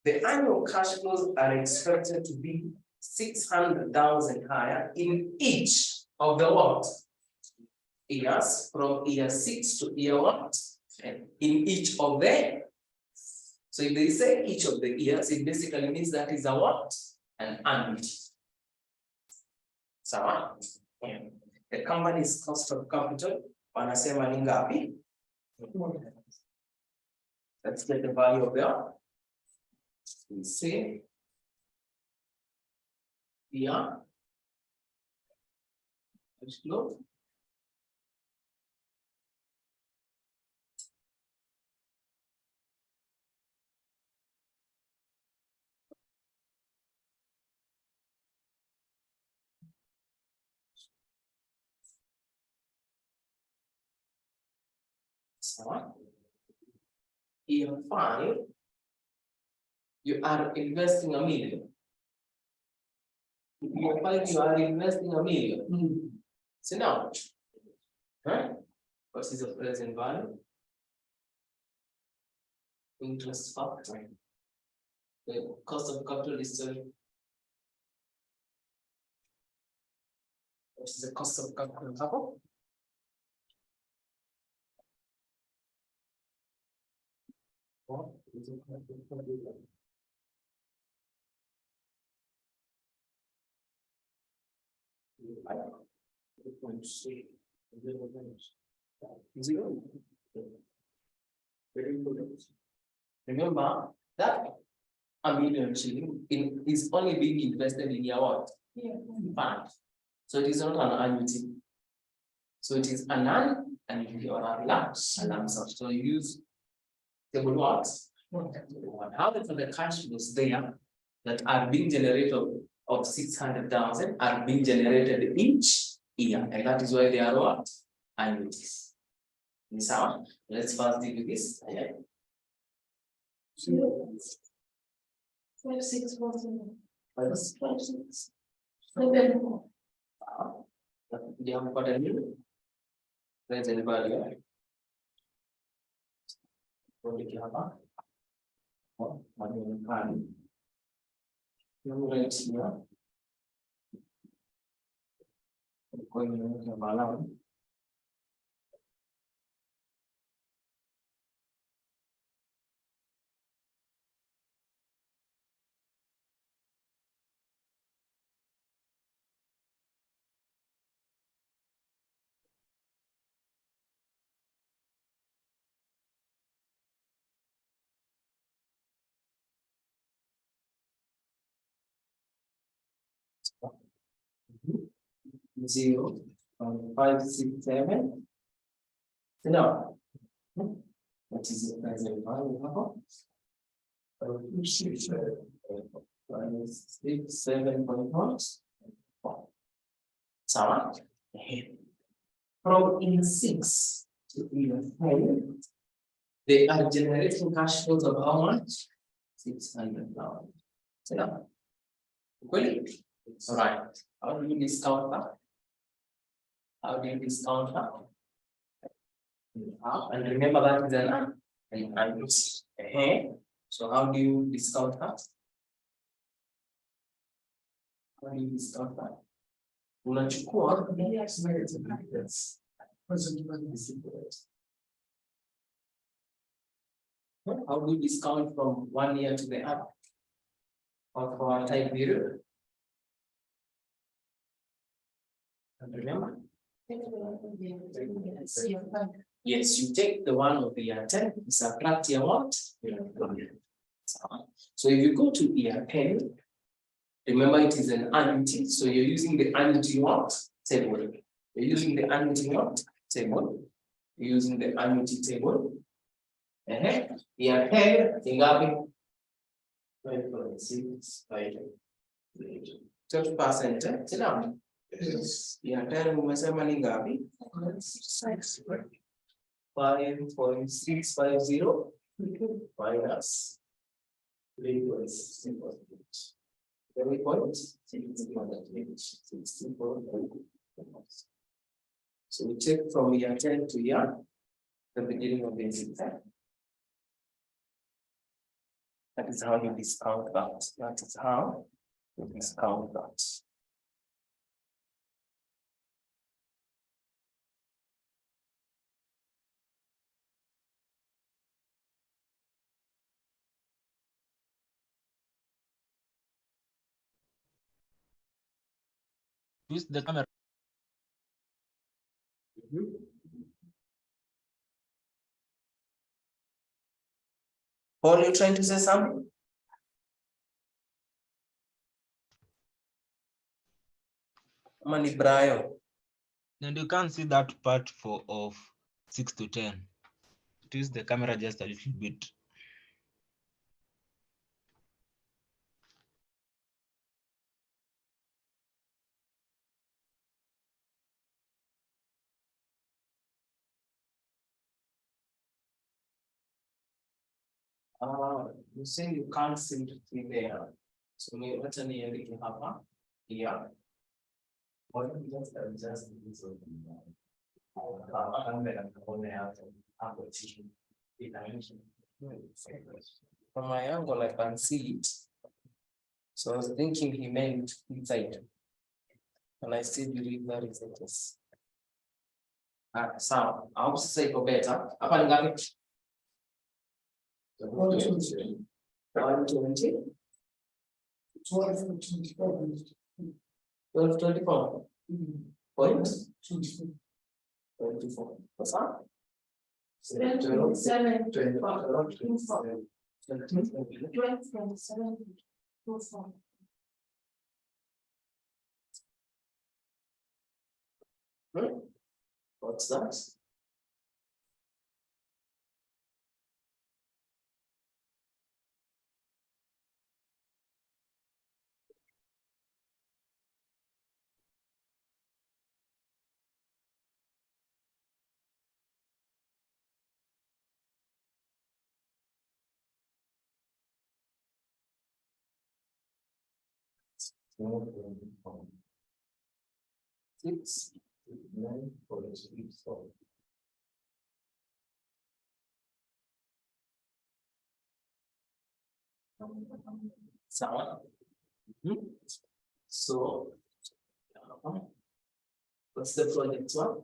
The annual cash flows are expected to be 600,000 higher in each of the what? Years, from year 6 to year what? In each of the. So if they say each of the years, it basically means that is a what? An annuity. Sawa? The company's cost of capital, wanasema ni ngapi? Let's get the value of their. We say here. Let's look. So, year 5, you are investing $1 million. Year 5, you are investing $1 million. So now, what is the present value? Interest factor. The cost of capital is still. What is the cost of capital? What is it? Zero. Remember that $1 million shilling is only being invested in your what? Fund. So it is not an annuity. So it is an annuity or a lump sum. So you use table what? However, the cash flows there that are being generated of 600,000 are being generated each year, and that is why they are what? Annuities. So let's first deal with this. 5, 6, 4, 7. 5, 6. 7. Do you have got any? Present value. What did you have? What you can? You write here. Going to the balance. Zero, 5, 6, 7. Now, what is the present value? 5, 6, 7.1. So, from year 6 to year 5, they are generating cash flows of how much? 600,000. So now, right? How do you discount that? How do you discount that? And remember that is an annuity. So how do you discount that? How do you discount that? Unachukua how do you discount from 1 year to the other? Or for a time period? And remember? Yes, you take the one of the year 10, subtract your what? So if you go to year 10, remember it is an annuity, so you're using the annuity what? Table. You're using the annuity what? Table. You're using the annuity table. Year 10, ingapi? 12%. Sit down. Year 10 umesema ni ngapi? 5.650 minus 3.6. So we take from year 10 to year the beginning of the exam. That is how you discount that. That is how you discount that. Use the camera. Paul, you trying to say something? Mani Brian. And you can't see that part of 6 to 10. Use the camera just a little bit. You say you can't seem to see there. So maybe what's an ending to happen? Yeah. Why don't we just adjust this one? From my angle, I can see it. So I was thinking he meant inside. And I still believe that is the case. So I would say for better. Apa ni ngapi? 120. 1224. Point? 24. What's that? 27. 24. What's that? Six, 9, 4. Sawa. So, what's the project one?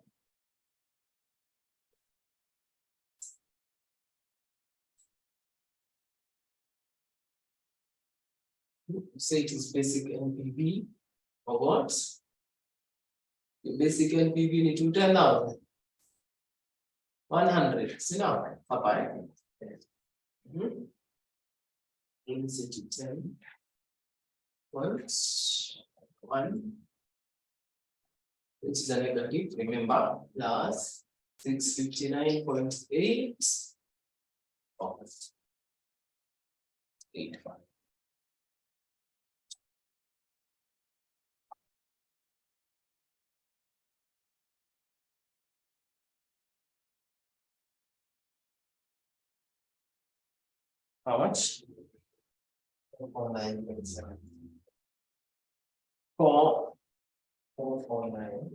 Say it is basic NPV or what? The basic NPV need to 10,000. 100. See now, Papa. Into 10. 1, which is a negative, remember, plus 659.8 85. How much? 449.7. 449.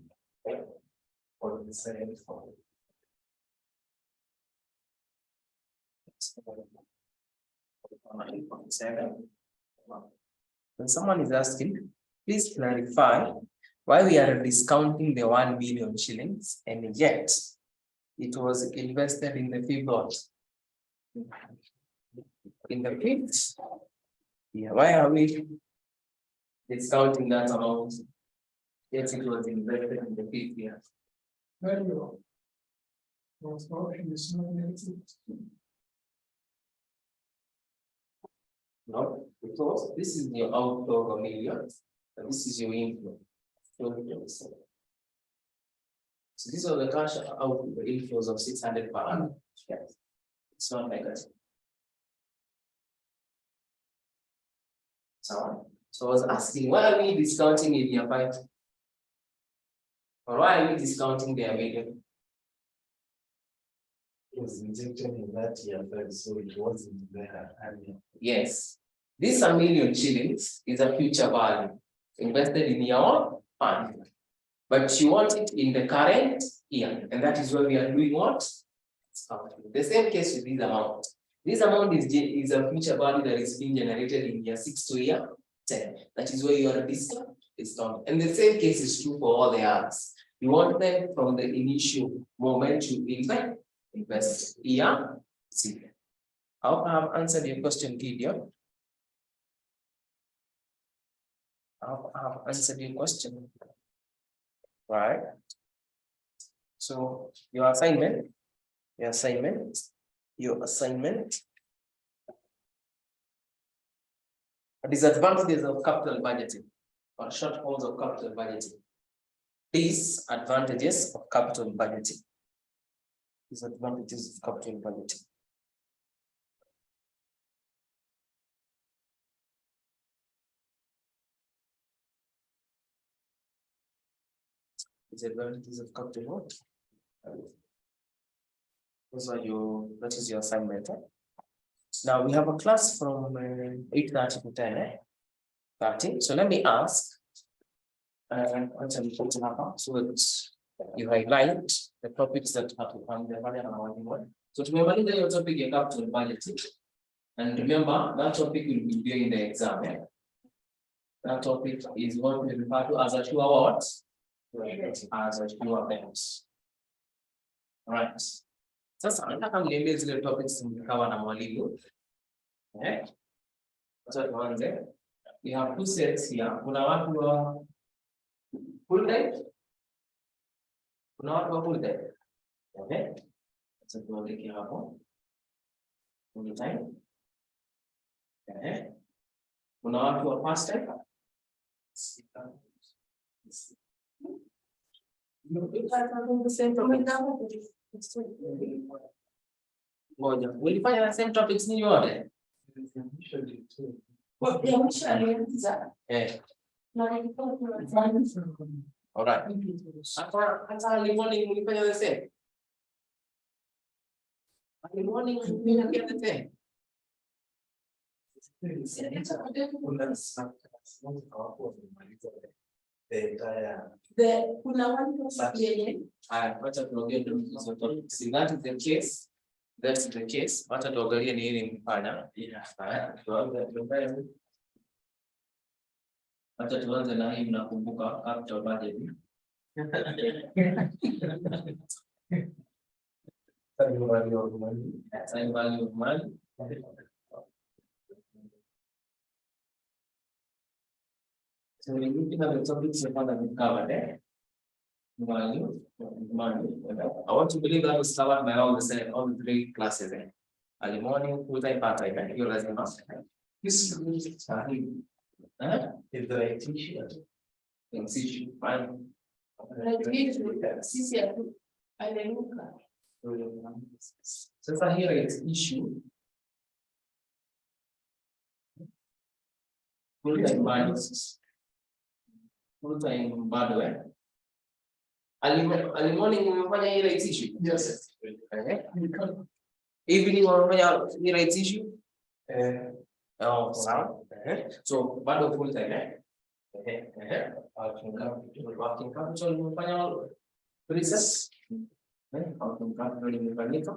47. When someone is asking, please clarify why we are discounting the 1 million shillings and yet it was invested in the fee plot. In the fifth, yeah, why are we discounting that amount? Yes, it was invested in the fifth year. Very well. Most option is not negative. No, because this is your outflow of 1 million, and this is your inflow. So these are the cash outflow, the inflows of 600 per annum. Yes. It's not negative. So I was asking, why are we discounting in year 5? Or why are we discounting their million? It was injected in that year, so it wasn't there earlier. Yes. This 1 million shillings is a future value invested in your fund. But you want it in the current year, and that is why we are doing what? The same case with this amount. This amount is a future value that is being generated in year 6 to year 10. That is where your discount is done. And the same case is true for all the others. You want them from the initial moment you invest. Yeah. See. I hope I have answered your question, Gideon. I hope I have answered your question. Right. So your assignment. Disadvantages of capital budgeting or shortfalls of capital budgeting. Disadvantages of capital budgeting. Disadvantages of capital budgeting. Disadvantages of capital. That is your assignment. Now we have a class from 8:30 to 10. 30. So let me ask. So it's you highlight the topics that have to come the. So remember your topic you capital budgeting. And remember that topic will be there in the exam. That topic is what we refer to as a sure what? As a sure events. Right. Sasa nataka mniambie zile topics mkawa na mwalimu. Sasa tuanze. We have two sets here. Kuna watu wa full time. Kuna watu wa full time. Okay. Sasa tuandike hapo. Full time. Kuna watu wa part time. Moja. Ulifanya the same topics ni yote? All right. Hata early morning ulifanya the same? Early morning ulifanya the same? Kuna watu wacha tuongee that is the case. That's the case. Wacha tuangalie ni nini mfanya. Wacha tuanze na hii mnakumbuka capital budget. Time value of money. So we're looking at the topics that we covered. Money. I want to believe that was covered by all the three classes. Early morning, full-time, part-time. You're lazima. This is the right issue. Issue, fine. So here it's issue. Full-time values. Full-time bado early morning umefanya ile issue. Yes. Evening umefanya ile issue. Sawa. So bado full time working capital umefanya process. Working capital imefanyika.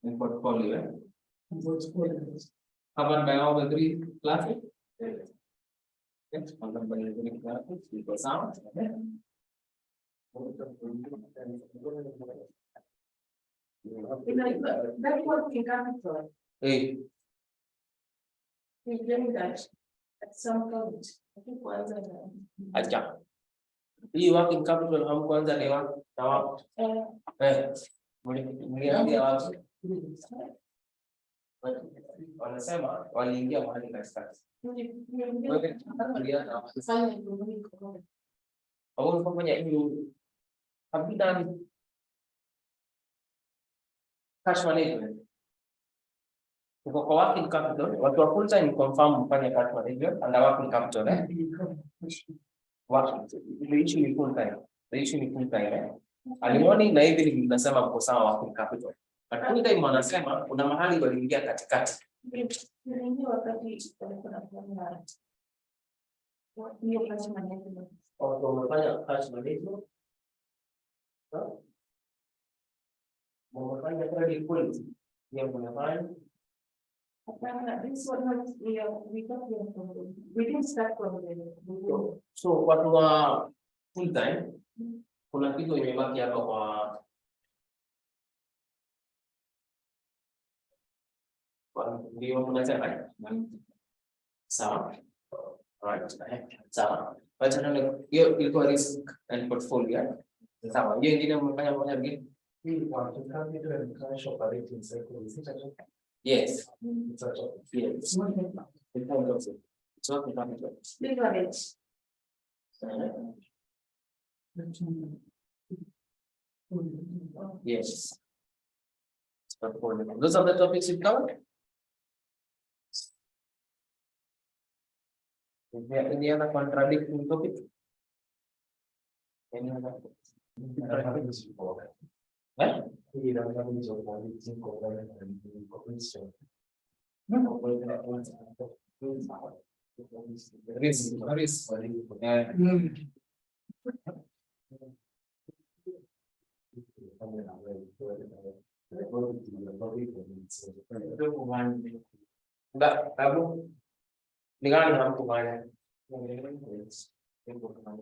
In portfolio. Covered by all the three classes. Covered by the three classes. Because sound. That working capital. Hey. We did that at some point. I think was Acha. Hii working capital hamkuanza ni wapi? Na wapi? Mlianzia wapi? Wanasema waliingia mahali katikati. Au unafanya hiyo kabisa cash management. Uko kwa working capital, watu wa full time confirm mfanye cash management and working capital. The issue ni full time. Early morning na evening tunasema kwa sawa working capital. But full time wanasema kuna mahali waliingia katikati. Hiyo cash management. Watu wamefanya cash management. Wamefanya credit quality. Pia mnafanya. Hapana, this one was we got here from we didn't start from the So watu wa full time, kuna kitu imebaki hapa kwa ndio mnasema. Sawa. Right. Sawa. Wacha nani hiyo ilikuwa risk and portfolio. Sawa. Hiyo ingine mmefanya moja mbili. Hii kwa capital and cash operating cycle is it a Yes. it's a topic. Yes. In terms of it. So capital. leverage. Yes. Portfolio. Those are the topics you've covered. Is there any other contradicting topic? Any other? Eh? Hii database of operating component and incorporation. Risk. Babu, ningana na mtu mmoja.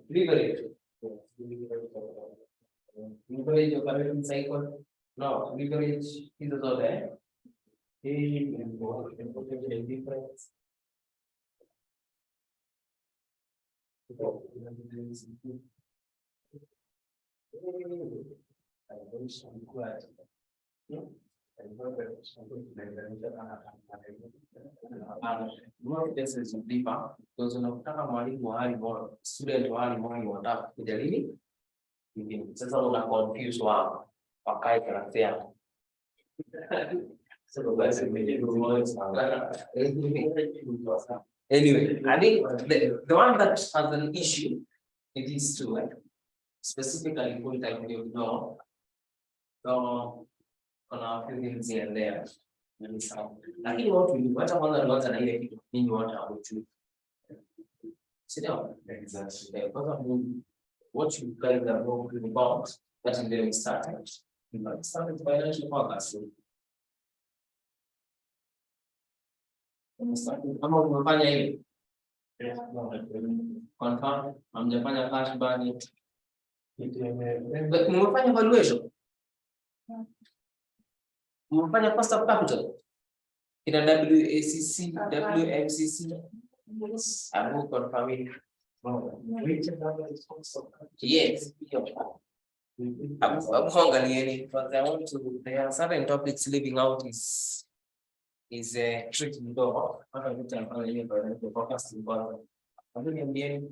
Leverage. Leverage operating cycle. No, leverage hizo zote. Hii ni difference. This is deeper because unataka mwalimu wa hali bora, student wa hali bora wanataka kujadili. Sasa una confuse wao wakae karakter. Anyway, I think the one that has an issue, it is to like specifically full time no. So on a few things here and there. Lakini watu hata kwanza na ile kitu mimi watu hawajui. Sio? Exactly. Because what you guys are talking about, that is where we started. We started financial forecast. Kama umefanya hivi. Confirm, hamjafanya cash budget. Umefanya valuation. Umefanya cost of capital. Ina WACC, WMCC. I will confirm it. Yes. Angalieni, because I want to, there are certain topics leaving out is a tricky door. Hata vitu anafanya hiyo kwa forecast important. Angalieni,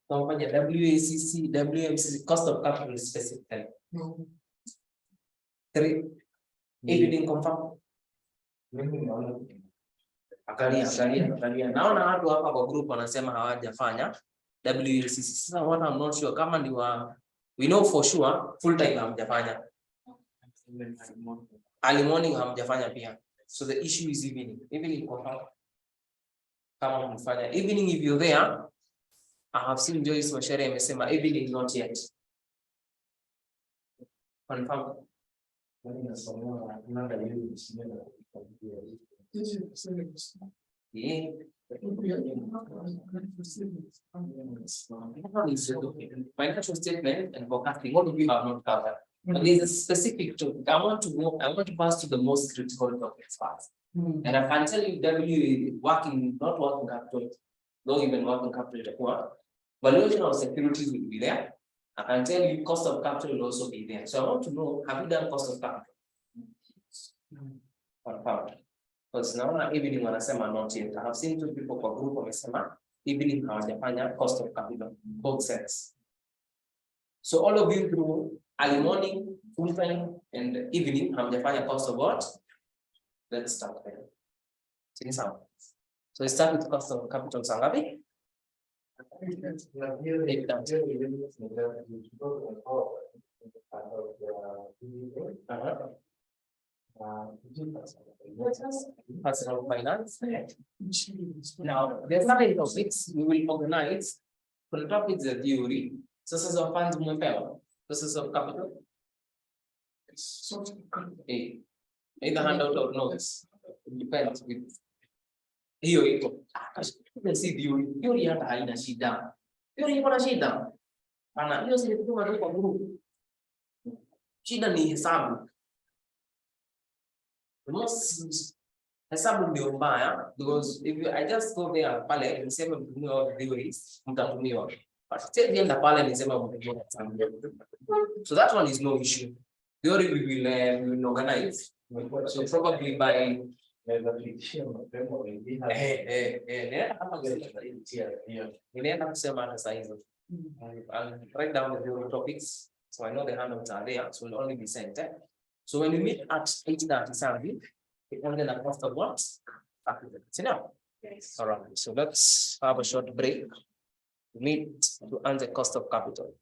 kufanya WACC, WMCC, cost of capital specifically. 3. If you didn't confirm. Angalia. Naona watu hapa kwa group wanasema hawajafanya WACC. Sasa what I'm not sure kama ni wa we know for sure full time hamjafanya. Early morning hamjafanya pia. So the issue is evening. Evening confirm. Kama mfanya evening if you're there, I have seen Joyce Washere amesema evening not yet. Confirm. Yeah. Financial statement and forecasting, what we have not covered. But there's a specific topic. I want to pass to the most critical topics first. And I can tell you not working capital, not even working capital, valuation of securities will be there. I can tell you cost of capital will also be there. So I want to know, have you done cost of capital? Because now evening wanasema not yet. I have seen 2 people kwa group wamesema evening hawajafanya cost of capital, both sets. So all of you through early morning, full time and evening hamjafanya cost of what? Let's start there. See some. So we start with cost of capital sangapi? Personal finance. Now, there's seven topics we will organize. For the topics of theory, sources of funds mumepewa, sources of capital. Either handout or notes. It depends with. Hiyo iko. Si theory. Theory hata haina shida. Theory iko na shida. Ana hiyo si kutuma tu kwa group. Shida ni hesabu. Most hesabu ndio mbaya because if you, I just go there pale niseme mtumio theories mtatumiwa. But still enda pale niseme mtumio hesabu. So that one is no issue. Theory we will organize. So probably by ninaenda kusema hata saa hizo. I'll write down the theory topics so I know the handouts are there, so will only be sent. So when we meet at 8:30 something, it only the cost of what? Yes. All right, so let's have a short break. We need to earn the cost of capital.